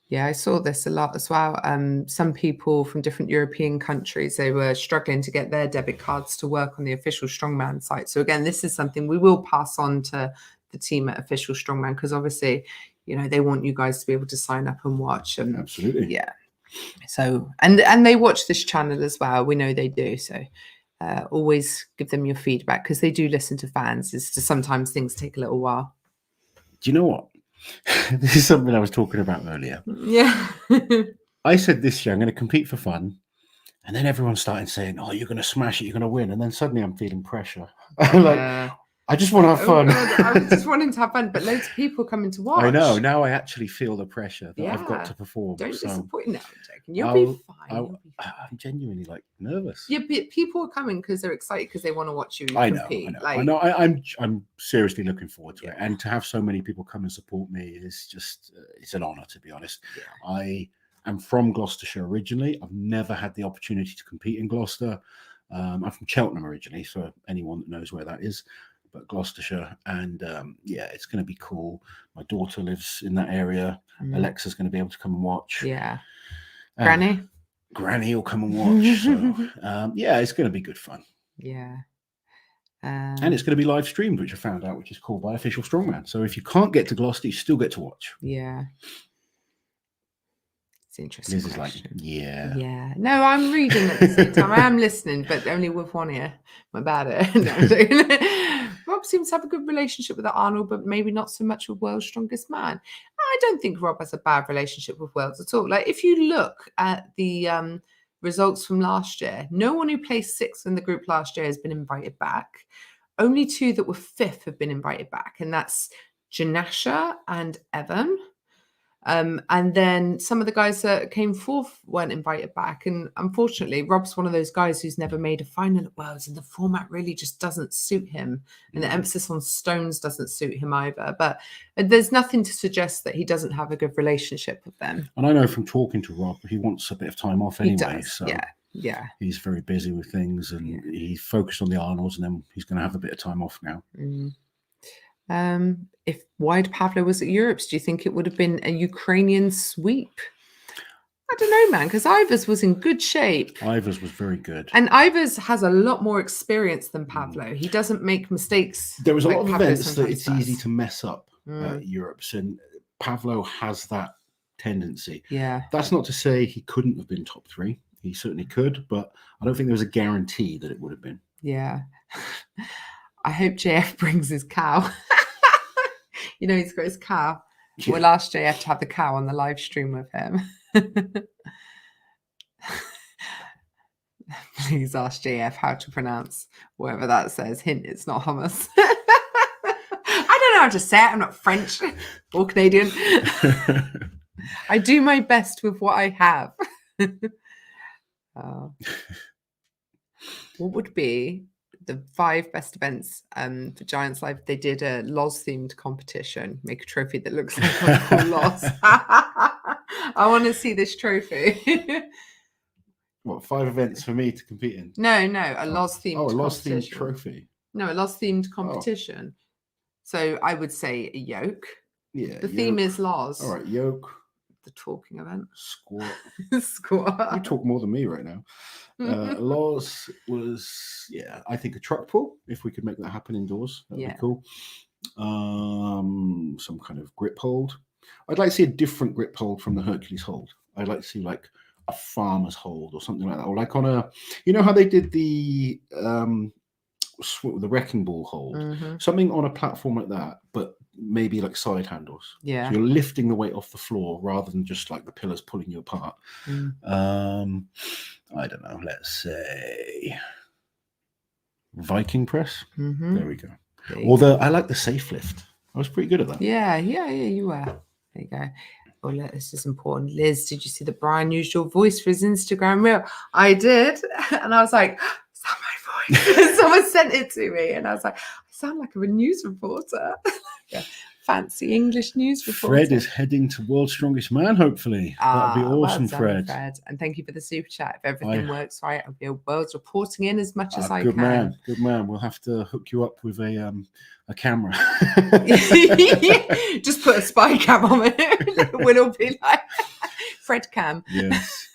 Yeah, I saw this a lot as well. Some people from different European countries, they were struggling to get their debit cards to work on the official Strongman site. So again, this is something we will pass on to the team at official Strongman, because obviously, they want you guys to be able to sign up and watch. And absolutely. Yeah. So, and they watch this channel as well. We know they do. So always give them your feedback, because they do listen to fans. It's just sometimes things take a little while. Do you know what? This is something I was talking about earlier. Yeah. I said this year I'm going to compete for fun, and then everyone started saying, "Oh, you're going to smash it, you're going to win," and then suddenly I'm feeling pressure. I just want to have fun. God, I was just wanting to have fun, but loads of people coming to watch. I know. Now I actually feel the pressure that I've got to perform. Don't disappoint. No, I'm joking. You'll be fine. I'm genuinely nervous. Yeah, but people are coming because they're excited, because they want to watch you compete. I know. I'm seriously looking forward to it, and to have so many people come and support me is just it's an honor, to be honest. Yeah. I am from Gloucestershire originally. I've never had the opportunity to compete in Gloucester. I'm from Cheltenham originally, for anyone that knows where that is. but Gloucestershire. And yeah, it's going to be cool. My daughter lives in that area. Alexa's going to be able to come and watch. Yeah. And Granny will come and watch. So yeah, it's going to be good fun. Yeah. And it's going to be live streamed, which I found out, which is cool, by Official Strongman. So if you can't get to Gloucester, you still get to watch. Yeah. It's interesting. Liz is like, yeah. Yeah. No, I'm reading at the same time. I am listening, but only with one ear. My bad ear. No, Rob seems to have a good relationship with Arnold, but maybe not so much with World's Strongest Man. I don't think Rob has a bad relationship with Worlds at all. Like, if you look at the results from last year, no one who placed 6th in the group last year has been invited back. Only 2 that were 5th have been invited back, and that's Janasha and Evan. And then some of the guys that came 4th weren't invited back. And unfortunately, Rob's one of those guys who's never made a final at Worlds, and the format really just doesn't suit him. And the emphasis on stones doesn't suit him either. But there's nothing to suggest that he doesn't have a good relationship with them. And I know from talking to Rob, he wants a bit of time off anyway. He does, so yeah. He's very busy with things, and he focused on the Arnolds, and then he's going to have a bit of time off now. If Wide Pavlo was at Europe's, do you think it would have been a Ukrainian sweep? I don't know, man, because Ivers was in good shape. Ivers was very good. And Ivers has a lot more experience than Pavlo. He doesn't make mistakes. There was a lot of events that it's easy to mess up at Europe's, and Pavlo has that tendency. Yeah. That's not to say he couldn't have been top 3. He certainly could, but I don't think there was a guarantee that it would have been. Yeah. I hope JF brings his cow. You know, he's got his cow. Yeah. We'll ask JF to have the cow on the live stream with him. Please ask JF how to pronounce whatever that says. Hint, it's not hummus. I don't know how to say it. I'm not French or Canadian. I do my best with what I have. What would be the 5 best events for Giants Live? They did a Loz themed competition. Make a trophy that looks like a Loz. I want to see this trophy. What, 5 events for me to compete in? No, a Loz themed. Oh, a Loz themed trophy. No, a Loz themed competition. So I would say a yoke. Yeah. The theme is Loz. All right, yoke. The talking event. Squat. Squat. You talk more than me right now. Loz was, I think a truck pull, if we could make that happen indoors. That'd be cool. Some kind of grip hold. I'd like to see a different grip hold from the Hercules hold. I'd like to see like a farmer's hold or something like that. Or like on a, you know how they did the wrecking ball hold? Something on a platform like that, but maybe like side handles. Yeah. So you're lifting the weight off the floor rather than just like the pillars pulling you apart. I don't know. Let's say Viking press. There we go. Although I like the safe lift. I was pretty good at that. Yeah, you were. There you go. Oh, this is important. Liz, did you see that Brian used your voice for his Instagram reel? I did. And I was like, is that my voice? Someone sent it to me. And I was like, I sound like a news reporter. Fancy English news reporter. Fred is heading to World's Strongest Man, hopefully. That'd be awesome, well done, Fred. And thank you for the super chat. If everything works right, I'll be World's reporting in as much as I can. Good man. We'll have to hook you up with a camera. Just put a spy cam on it. We'll all be like Fred cam. Yes.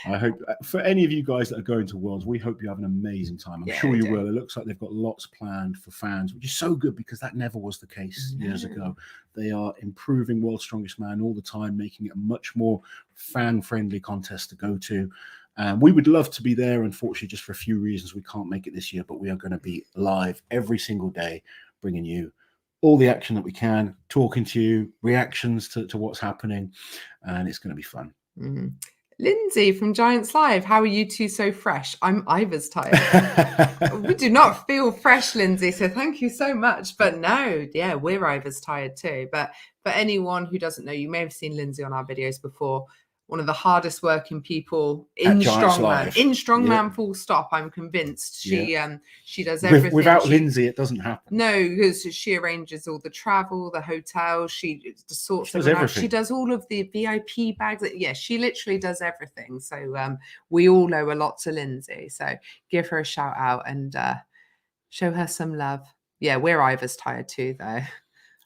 I hope for any of you guys that are going to Worlds, we hope you have an amazing time. I'm sure you will. It looks like they've got lots planned for fans, which is so good because that never was the case years ago. They are improving World's Strongest Man all the time, making it a much more fan-friendly contest to go to. We would love to be there. Unfortunately, just for a few reasons, we can't make it this year, but we are going to be live every single day, bringing you all the action that we can, talking to you, reactions to what's happening, and it's going to be fun. Lindsay from Giants Live, how are you two so fresh? I'm Ivers tired. We do not feel fresh, Lindsay, so thank you so much. But no, we're Ivers tired too. But for anyone who doesn't know, you may have seen Lindsay on our videos before. One of the hardest working people in Strongman. In Strongman, full stop. I'm convinced she does everything. Without Lindsay, it doesn't happen. No, because she arranges all the travel, the hotel. She sorts them out. She does all of the VIP bags. Yeah, she literally does everything. So we all owe a lot to Lindsay. So give her a shout out and show her some love. Yeah, we're Ivor's tired too, though.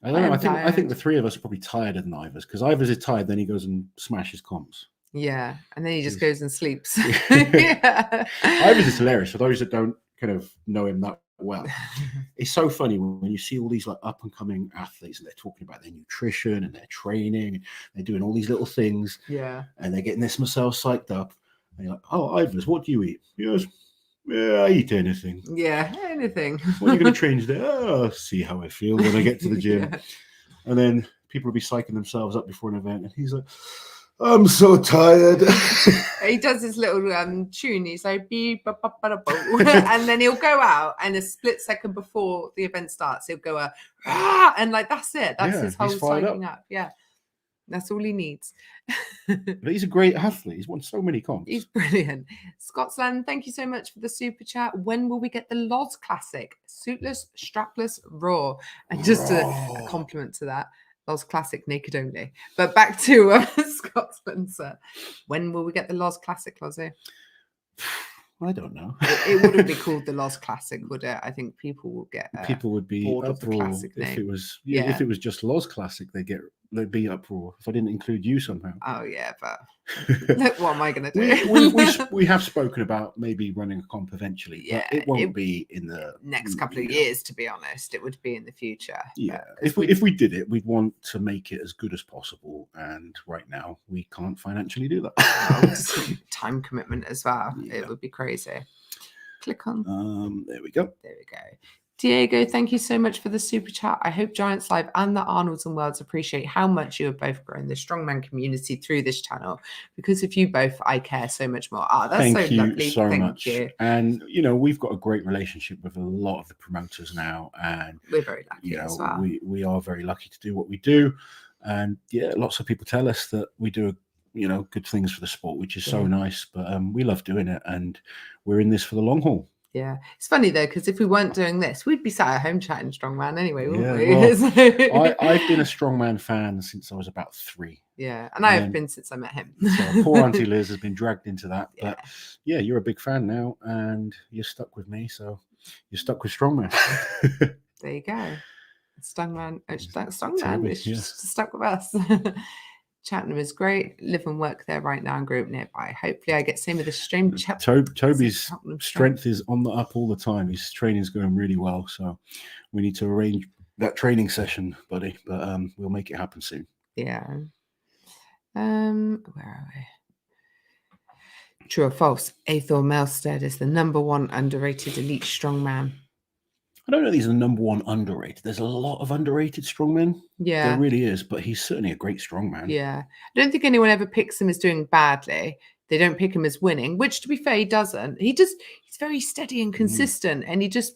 I don't know. I think the three of us are probably tireder than Ivor's, because Ivor's is tired, then he goes and smashes comps. Yeah, and then he just goes and sleeps. Yeah. Ivor's is hilarious for those that don't kind of know him that well. It's so funny when you see all these like up and coming athletes and they're talking about their nutrition and their training, and they're doing all these little things. Yeah. And they're getting themselves psyched up. And you're like, oh, Ivors, what do you eat? He goes, yeah, I eat anything. Yeah, anything. What are you going to change there? Oh, I'll see how I feel when I get to the gym. Yeah. And then people will be psyching themselves up before an event. And he's like, I'm so tired. He does his little tune. He's like, beep, ba, ba, ba, da, bo. And then he'll go out, and a split second before the event starts, he'll go, and like, that's it. That's his whole psyching up. Yeah. That's all he needs. But he's a great athlete. He's won so many comps. He's brilliant. Scotsland, thank you so much for the super chat. When will we get the Loz Classic? Suitless, strapless, raw. And just a compliment to that. Loz Classic, naked only. But back to Scotland, sir. When will we get the Loz Classic, Lozzie? I don't know. It wouldn't be called the Loz Classic, would it? I think people will get people would be bored of the classic if name. it was if it was just Loz Classic, they'd be uproar if I didn't include you somehow. Oh yeah, but look, what am I going to do? we have spoken about maybe running a comp eventually. Yeah, but it won't be in the next couple of years, to be honest. It would be in the future. Yeah, if we did it, we'd want to make it as good as possible, and right now we can't financially do that. Time commitment as well. Yeah. It would be crazy. Click on. There we go. There we go. Diego, thank you so much for the super chat. I hope Giants Live and the Arnolds and Worlds appreciate how much you have both grown the strongman community through this channel. Because of you both, I care so much more. That's Thank you lovely. so Thank much. you. And we've got a great relationship with a lot of the promoters now, and we're very lucky as well. We are very lucky to do what we do, and lots of people tell us that we do good things for the sport, which is so nice. But we love doing it, and we're in this for the long haul. Yeah, it's funny though, because if we weren't doing this, we'd be sat at home chatting strongman anyway, wouldn't we? Well, I've been a strongman fan since I was about 3. Yeah, and I have been since I met him. So poor Auntie Liz has been dragged into that. But you're a big fan now, and you're stuck with me, so you're stuck with strongman. There you go. Strongman is just stuck with us. Cheltenham is great. Live and work there right now in group nearby. Hopefully I get same with the stream. Toby's strength is on the up all the time. His training's going really well. So we need to arrange that training session, buddy. But we'll make it happen soon. Yeah. Where are we? True or false? Athor Melstead is the #1 underrated elite strongman. I don't know if he's the #1 underrated. There's a lot of underrated strongmen. Yeah. There really is, but he's certainly a great strongman. Yeah. I don't think anyone ever picks him as doing badly. They don't pick him as winning, which to be fair, he doesn't. He's very steady and consistent, and he just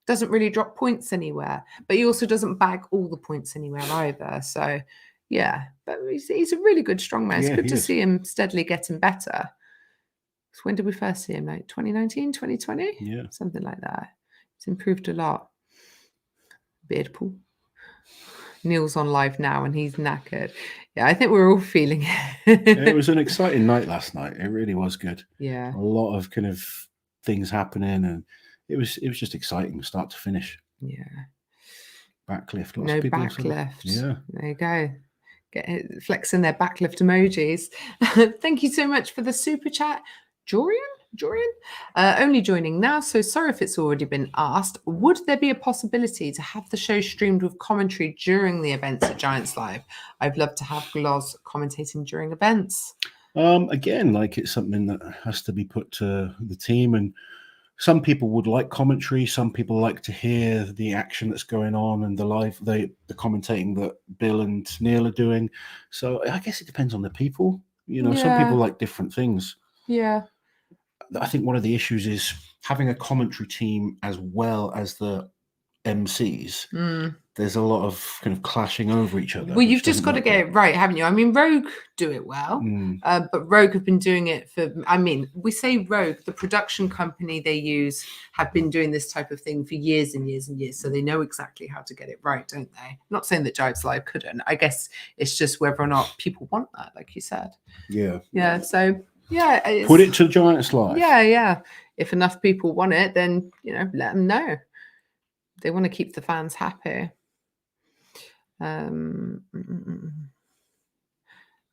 doesn't really drop points anywhere. But he also doesn't bag all the points anywhere either. So yeah, but he's a really good strongman. It's good to see him steadily getting better. So when did we first see him? Like 2019, 2020? Yeah. Something like that. It's improved a lot. Beardpool. Neil's on live now and he's knackered. Yeah, I think we're all feeling it. It was an exciting night last night. It really was good. Yeah. A lot of kind of things happening, and it was just exciting start to finish. Yeah. Backlift. No backlift. Yeah. There you go. Get flexing their backlift emojis. Thank you so much for the super chat. Jorian, only joining now, so sorry if it's already been asked. Would there be a possibility to have the show streamed with commentary during the events at Giants Live? I'd love to have Loz commentating during events. Again, like it's something that has to be put to the team, and some people would like commentary. Some people like to hear the action that's going on and the commentating that Bill and Neil are doing. So I guess it depends on the people. Some people like different things. Yeah. I think one of the issues is having a commentary team as well as the MCs. There's a lot of kind of clashing over each other. Well, you've just got to get it right, haven't you? I mean, Rogue do it well, but Rogue have been doing it we say Rogue, the production company they use, have been doing this type of thing for years and years and years. So they know exactly how to get it right, don't they? I'm not saying that Giants Live couldn't. I guess it's just whether or not people want that, like you said. Yeah. Yeah. So, yeah. Put it to Giants Live. Yeah. If enough people want it, then, let them know. They want to keep the fans happy.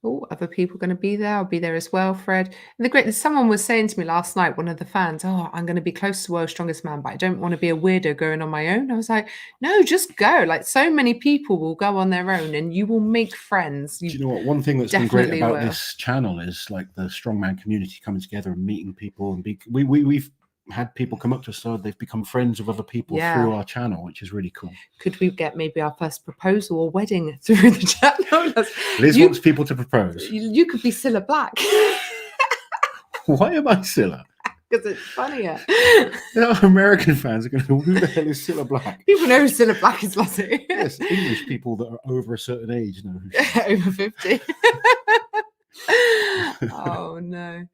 Oh, other people going to be there. I'll be there as well, Fred. And someone was saying to me last night, one of the fans, "Oh, I'm going to be close to World's Strongest Man, but I don't want to be a weirdo going on my own." I was like, "No, just go." Like, so many people will go on their own, and you will make friends. Do you know what? One thing that's been great about this channel is like the strongman community coming together and meeting people, and we've had people come up to us, so they've become friends with other people through our channel, which is really cool. Could we get maybe our first proposal or wedding through the channel? Liz wants people to propose. You could be Cilla Black. Why am I Cilla? Because it's funnier. American fans are going to go, who the hell is Cilla Black? People know who Cilla Black is, Lottie. Yes, English people that are over a certain age know. Over 50. Oh, no.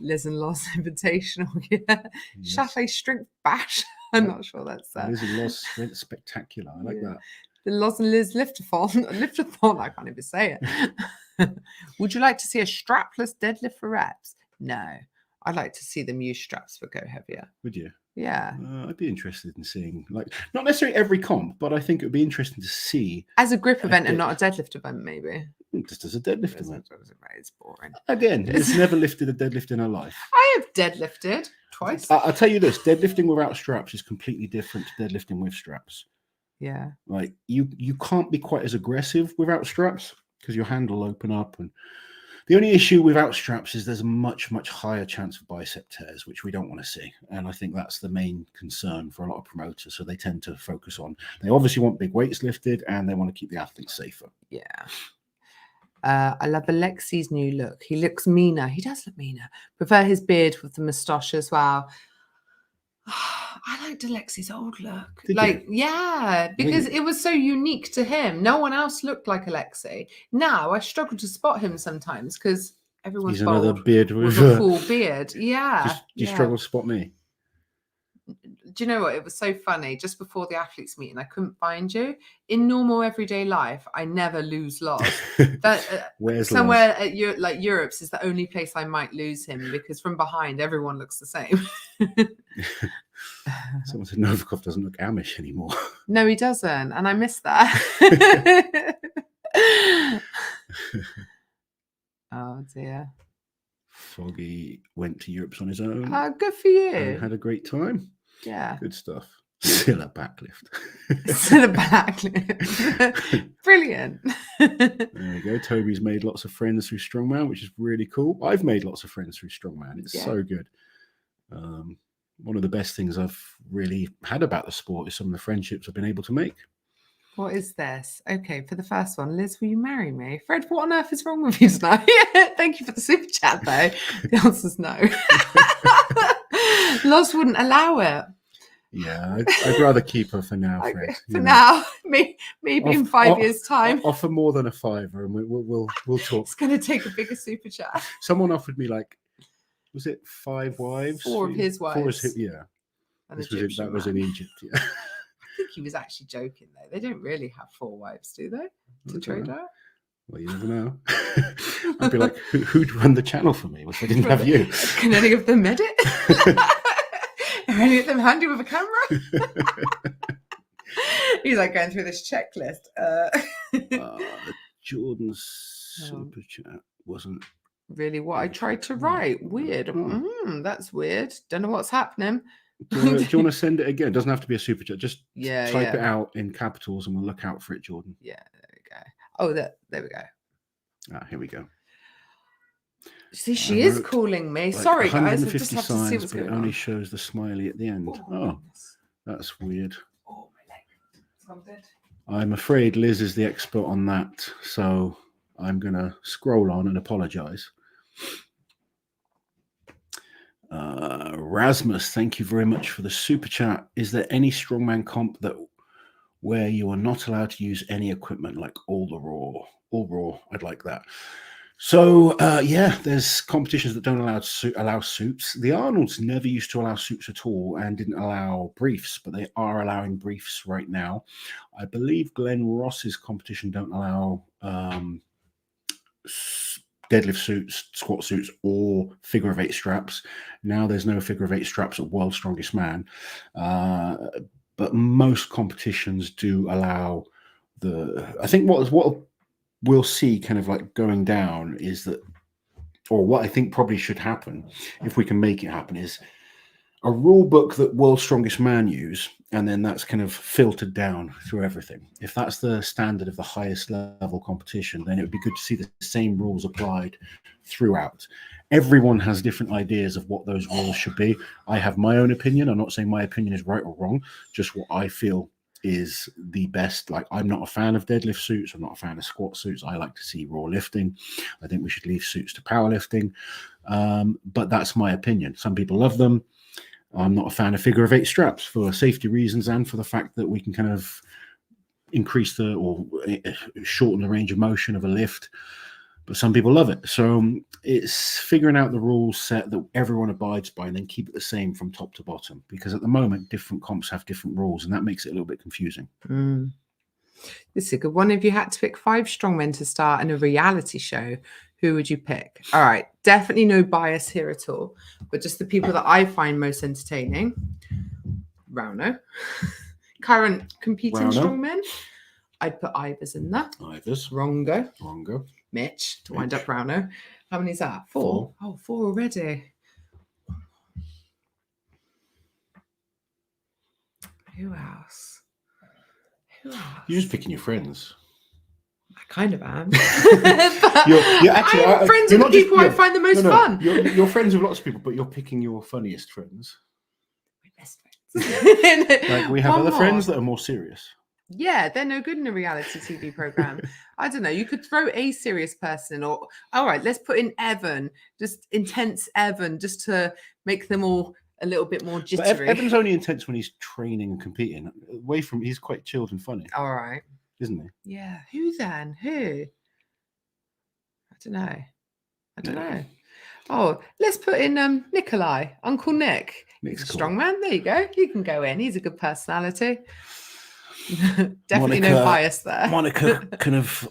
Liz and Loz Invitational, yes. Shahlaei Strength Bash. I'm not sure that's Liz and Loz Strength Spectacular. I like that. The Loz and Liz Liftathon. I can't even say it. Would you like to see a strapless deadlift for reps? No. I'd like to see them use straps for Go Heavier. Would you? Yeah. I'd be interested in seeing, like, not necessarily every comp, but I think it would be interesting to see. As a grip event and not a deadlift event, maybe. Just as a deadlift event. It's boring. Again, it's never lifted a deadlift in her life. I have deadlifted twice. I'll tell you this, deadlifting without straps is completely different to deadlifting with straps. Yeah. Like, you can't be quite as aggressive without straps because your hand will open up, and the only issue without straps is there's a much, much higher chance of bicep tears, which we don't want to see. And I think that's the main concern for a lot of promoters. So they tend to focus on, they obviously want big weights lifted and they want to keep the athletes safer. Yeah. I love Alexi's new look. He looks meaner. He does look meaner. Prefer his beard with the moustache as well. I liked Alexi's old look. Yeah, because it was so unique to him. No one else looked like Alexi. Now I struggle to spot him sometimes because everyone's He's another beard with a full beard. Yeah. Do you struggle to spot me? Do you know what? It was so funny. Just before the athletes meeting, I couldn't find you. In normal everyday life, I never lose Loz. Where's somewhere Loz? Like Europe's is the only place I might lose him because from behind everyone looks the same. Someone said Novikov doesn't look Amish anymore. No, he doesn't, and I miss that. Oh dear. Foggy went to Europe on his own. Good for you. And had a great time. Yeah. Good stuff. Still a backlift. Still a backlift. Brilliant. There we go. Toby's made lots of friends through Strongman, which is really cool. I've made lots of friends through Strongman. It's so good. One of the best things I've really had about the sport is some of the friendships I've been able to make. What is this? Okay, for the first one, Liz, will you marry me? Fred, what on earth is wrong with you tonight? Thank you for the super chat, though. The answer's no. Loz wouldn't allow it. Yeah, I'd rather keep her for now, Fred. For now, maybe in 5 years' time. Offer more than a fiver, and we'll talk. It's going to take a bigger super chat. Someone offered me, like, was it 5 wives? 4 of his wives. Yeah. That was in Egypt, yeah. I think he was actually joking, though. They don't really have 4 wives, do they? To trade out? Well, you never know. I'd be like, who'd run the channel for me if I didn't have you? Can any of them edit? Are any of them handy with a camera? He's like going through this checklist. The Jordan super chat wasn't really what I tried to write. Weird. That's weird. Don't know what's happening. Do you want to send it again? It doesn't have to be a super chat. Just type it out in capitals and we'll look out for it, Jordan. Yeah, there we go. Oh, there we go. Here we go. See, she is calling me. Like, sorry, guys. I just have to see what's going on. It only shows the smiley at the end. Oh, that's weird. Oh, my leg. Something. I'm afraid Liz is the expert on that, so I'm going to scroll on and apologize. Rasmus, thank you very much for the super chat. Is there any strongman comp where you are not allowed to use any equipment, like all raw? I'd like that. So yeah, there's competitions that don't allow suits. The Arnolds never used to allow suits at all and didn't allow briefs, but they are allowing briefs right now. I believe Glenn Ross's competition don't allow deadlift suits, squat suits, or figure of 8 straps. Now there's no figure of 8 straps at World's Strongest Man. but most competitions do allow I think what we'll see kind of like going down is that, or what I think probably should happen if we can make it happen, is a rule book that World's Strongest Man use, and then that's kind of filtered down through everything. If that's the standard of the highest level competition, then it would be good to see the same rules applied throughout. Everyone has different ideas of what those rules should be. I have my own opinion. I'm not saying my opinion is right or wrong, just what I feel is the best. Like, I'm not a fan of deadlift suits. I'm not a fan of squat suits. I like to see raw lifting. I think we should leave suits to powerlifting. But that's my opinion. Some people love them. I'm not a fan of figure of 8 straps for safety reasons and for the fact that we can kind of increase or shorten the range of motion of a lift. But some people love it. So it's figuring out the rule set that everyone abides by and then keep it the same from top to bottom. Because at the moment, different comps have different rules, and that makes it a little bit confusing. This is a good one. If you had to pick 5 strongmen to star in a reality show, who would you pick? All right. Definitely no bias here at all, but just the people that I find most entertaining. Rauno. Current competing strongmen. I'd put Ivers in there. Ivers. Rongo. Mitch to wind up Rauno. How many is that? 4. Oh, 4 already. Who else? You're just picking your friends. I kind of am. you're actually, I'm friends with the people I find the most fun. You're friends with lots of people, but you're picking your funniest friends. My best friends. Like, we have other friends that are more serious. Yeah, they're no good in a reality TV program. I don't know. You could throw a serious person in, or all right, let's put in Evan, just intense Evan, just to make them all a little bit more jittery. But Evan's only intense when he's training and competing. Away from, he's quite chilled and funny. All right, isn't he? Yeah. Who then? Who? I don't know. Oh, let's put in Nikolai, Uncle Nick. He's a strongman. There you go. He can go in. He's a good personality. Definitely no bias there. Monica, kind of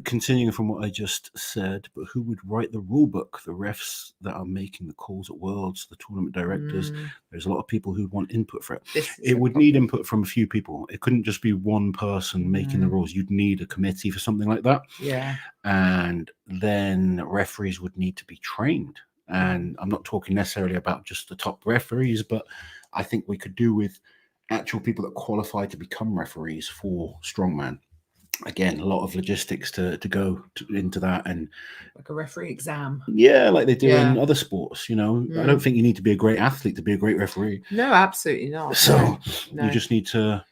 continuing from what I just said, but who would write the rule book? The refs that are making the calls at Worlds, the tournament directors. There's a lot of people who want input for it. It would need input from a few people. It couldn't just be one person making the rules. You'd need a committee for something like that. Yeah. And then referees would need to be trained. And I'm not talking necessarily about just the top referees, but I think we could do with actual people that qualify to become referees for strongman. Again, a lot of logistics to go into that, and like a referee exam. Yeah, like they do in other sports. You know, I don't think you need to be a great athlete to be a great referee. No, absolutely not. So you just need to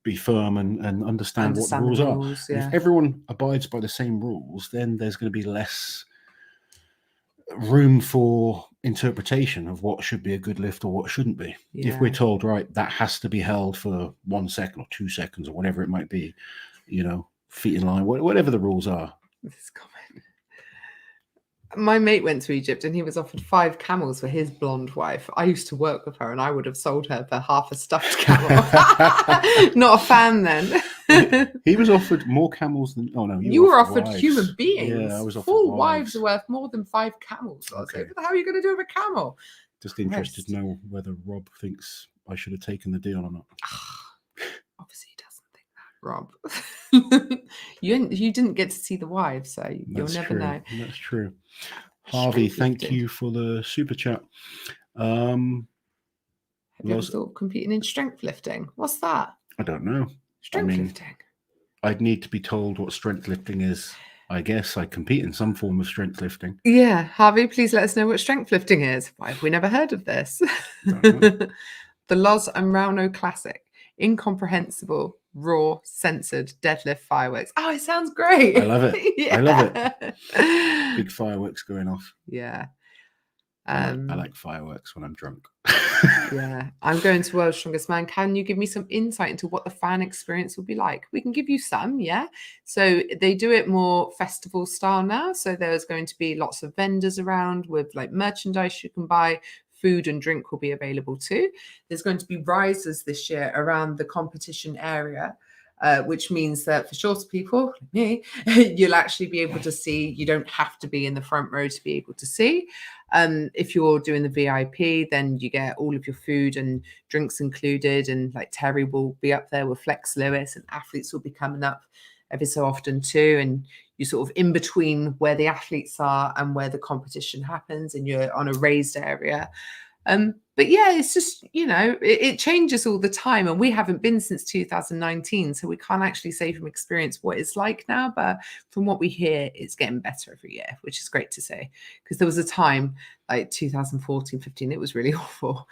be firm and understand what the rules are. Yeah. If everyone abides by the same rules, then there's going to be less room for interpretation of what should be a good lift or what shouldn't be. If we're told, right, that has to be held for 1 second or 2 seconds or whatever it might be, you know, feet in line, whatever the rules are. This comment. My mate went to Egypt and he was offered 5 camels for his blonde wife. I used to work with her and I would have sold her for half a stuffed camel. Not a fan then. He was offered more camels than... Oh, no. You were offered human beings. Yeah, I was offered 4 wives are worth more than 5 camels. I was like, what the hell are you going to do with a camel? Just interested to know whether Rob thinks I should have taken the deal or not. Obviously, he doesn't think that, Rob. You didn't get to see the wives, so you'll never know. That's true. Harvey, thank you for the super chat. Have you ever thought of competing in strength lifting? What's that? I don't know. Strength lifting. I'd need to be told what strength lifting is. I guess I compete in some form of strength lifting. Yeah, Harvey, please let us know what strength lifting is. Why have we never heard of this? The Loz and Rauno Classic. Incomprehensible, raw, censored deadlift fireworks. Oh, it sounds great. I love it. I love it. Big fireworks going off. Yeah. I like fireworks when I'm drunk. Yeah. I'm going to World's Strongest Man. Can you give me some insight into what the fan experience will be like? We can give you some, yeah. So they do it more festival style now. So there's going to be lots of vendors around with like merchandise you can buy. Food and drink will be available too. There's going to be risers this year around the competition area. which means that for shorter people like me, you'll actually be able to see. You don't have to be in the front row to be able to see. If you're doing the VIP, then you get all of your food and drinks included, and like Terry will be up there with Flex Lewis, and athletes will be coming up every so often too, and you're sort of in between where the athletes are and where the competition happens, and you're on a raised area. But yeah, it's just, it changes all the time, and we haven't been since 2019, so we can't actually say from experience what it's like now, but from what we hear, it's getting better every year, which is great to say, because there was a time like 2014, 15, it was really awful.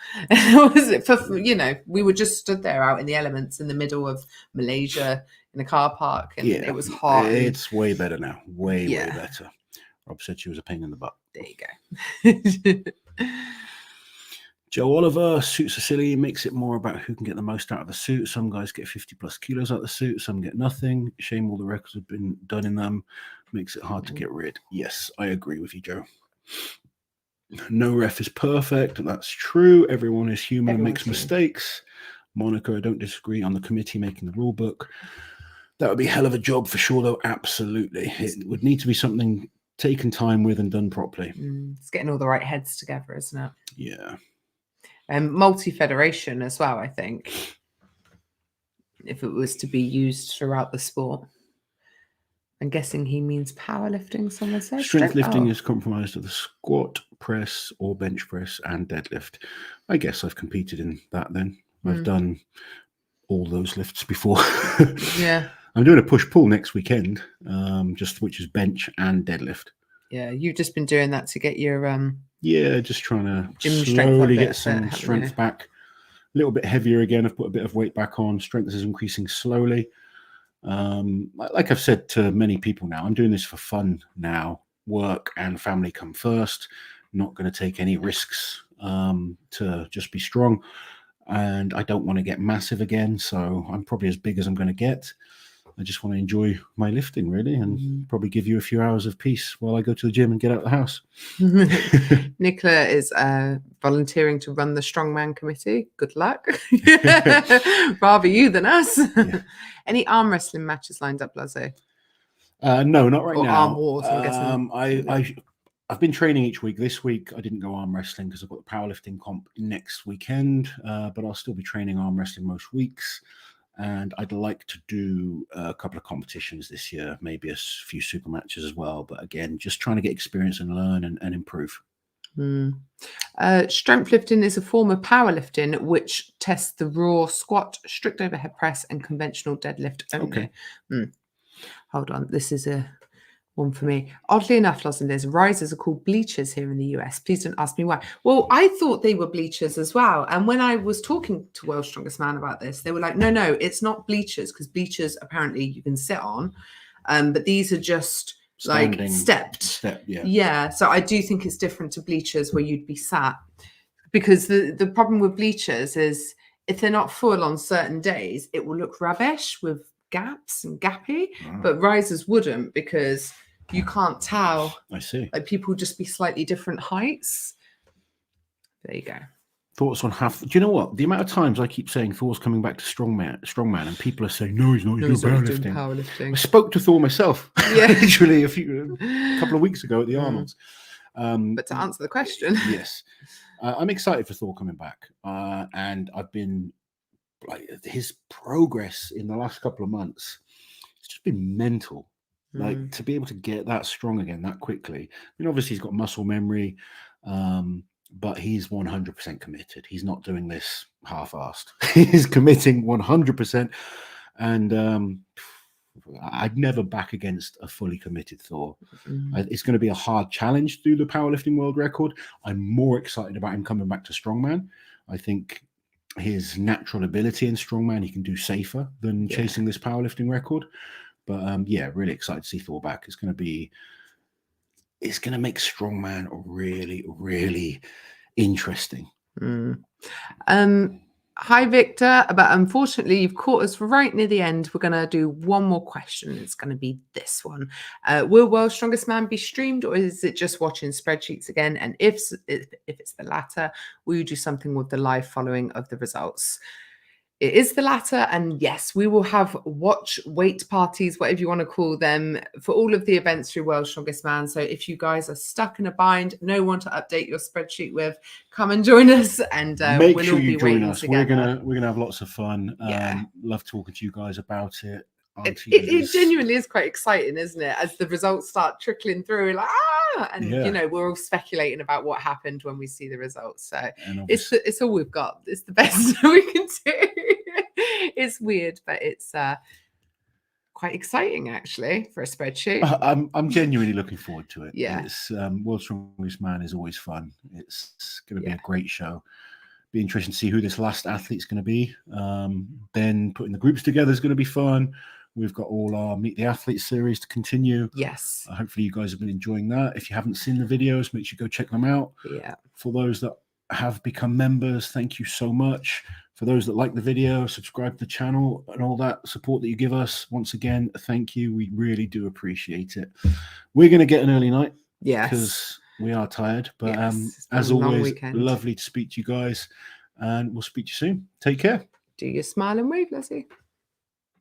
We were just stood there out in the elements in the middle of Malaysia in a car park, and it was hot. It's way better now. Way better. Rob said she was a pain in the butt. There you go. Joe Oliver, suits are silly, makes it more about who can get the most out of the suit. Some guys get 50 plus kilos out of the suit, some get nothing. Shame all the records have been done in them. Makes it hard to get rid. Yes, I agree with you, Joe. No ref is perfect. That's true. Everyone is human and makes mistakes. Monica, I don't disagree on the committee making the rule book. That would be a hell of a job for sure, though. Absolutely. It would need to be something taken time with and done properly. It's getting all the right heads together, isn't it? Yeah. And multi-federation as well, I think, if it was to be used throughout the sport. I'm guessing he means powerlifting, someone said. Strength lifting is comprised of the squat, press, or bench press and deadlift. I guess I've competed in that then. I've done all those lifts before. Yeah. I'm doing a push-pull next weekend, which is bench and deadlift. Yeah, you've just been doing that to get your... Yeah, just trying to slowly get some strength back. A little bit heavier again. I've put a bit of weight back on. Strength is increasing slowly. Like I've said to many people now, I'm doing this for fun now. Work and family come first. Not going to take any risks to just be strong. And I don't want to get massive again. So I'm probably as big as I'm going to get. I just want to enjoy my lifting, really, and probably give you a few hours of peace while I go to the gym and get out of the house. Nicola is volunteering to run the Strongman committee. Good luck. Rather you than us. Yeah. Any arm wrestling matches lined up, Lazo? No, not right now. Arm wars, I'm guessing. I've been training each week. This week I didn't go arm wrestling because I've got the powerlifting comp next weekend, but I'll still be training arm wrestling most weeks. And I'd like to do a couple of competitions this year, maybe a few super matches as well. But again, just trying to get experience and learn and improve. Strength lifting is a form of powerlifting which tests the raw squat, strict overhead press, and conventional deadlift only. Okay. Hold on. This is a one for me. Oddly enough, Los Angeles, risers are called bleachers here in the US. Please don't ask me why. Well, I thought they were bleachers as well. And when I was talking to World's Strongest Man about this, they were like, no, it's not bleachers, because bleachers apparently you can sit on. But these are just standing, like stepped. Yeah. So I do think it's different to bleachers where you'd be sat. Because the problem with bleachers is if they're not full on certain days, it will look rubbish with gaps and gappy. But risers wouldn't, because you can't tell. I see. Like people just be slightly different heights. There you go. Thoughts on half? Do you know what? The amount of times I keep saying Thor's coming back to strongman, and people are saying, no, he's not. He's doing powerlifting. I spoke to Thor myself, literally a couple of weeks ago at the Arnold's. But to answer the question, yes, I'm excited for Thor coming back, and I've been like his progress in the last couple of months. It's just been mental. Like to be able to get that strong again that quickly. I mean, obviously he's got muscle memory, but he's 100% committed. He's not doing this half-assed. He's committing 100%, and I'd never back against a fully committed Thor. It's going to be a hard challenge to do the powerlifting world record. I'm more excited about him coming back to strongman. I think his natural ability in strongman he can do safer than chasing this powerlifting record. But really excited to see Thor back. It's going to make strongman really, really interesting. Hi, Victor. But unfortunately, you've caught us right near the end. We're going to do one more question. It's going to be this one. Will World's Strongest Man be streamed, or is it just watching spreadsheets again? And if it's the latter, will you do something with the live following of the results? It is the latter. And yes, we will have watch wait parties, whatever you want to call them, for all of the events through World's Strongest Man. So if you guys are stuck in a bind, no one to update your spreadsheet with, come and join us, and make we'll sure all you be join waiting us. together. We're gonna have lots of fun. Yeah. Love talking to you guys about it. It genuinely is quite exciting, isn't it? As the results start trickling through, like and you know, we're all speculating about what happened when we see the results. So it's all we've got. It's the best we can do. It's weird, but it's quite exciting actually for a spreadsheet. I'm genuinely looking forward to it. Yeah, It's World's Strongest Man is always fun. It's going to be a great show. Be interesting to see who this last athlete's going to be. Then putting the groups together is going to be fun. We've got all our Meet the Athletes series to continue. Yes. Hopefully you guys have been enjoying that. If you haven't seen the videos, make sure you go check them out. Yeah. For those that have become members, thank you so much. For those that like the video, subscribe to the channel and all that support that you give us, once again, thank you. We really do appreciate it. We're going to get an early night. Yes. Because we are tired. But as always, lovely to speak to you guys. And we'll speak to you soon. Take care. Do your smile and wave, Leslie.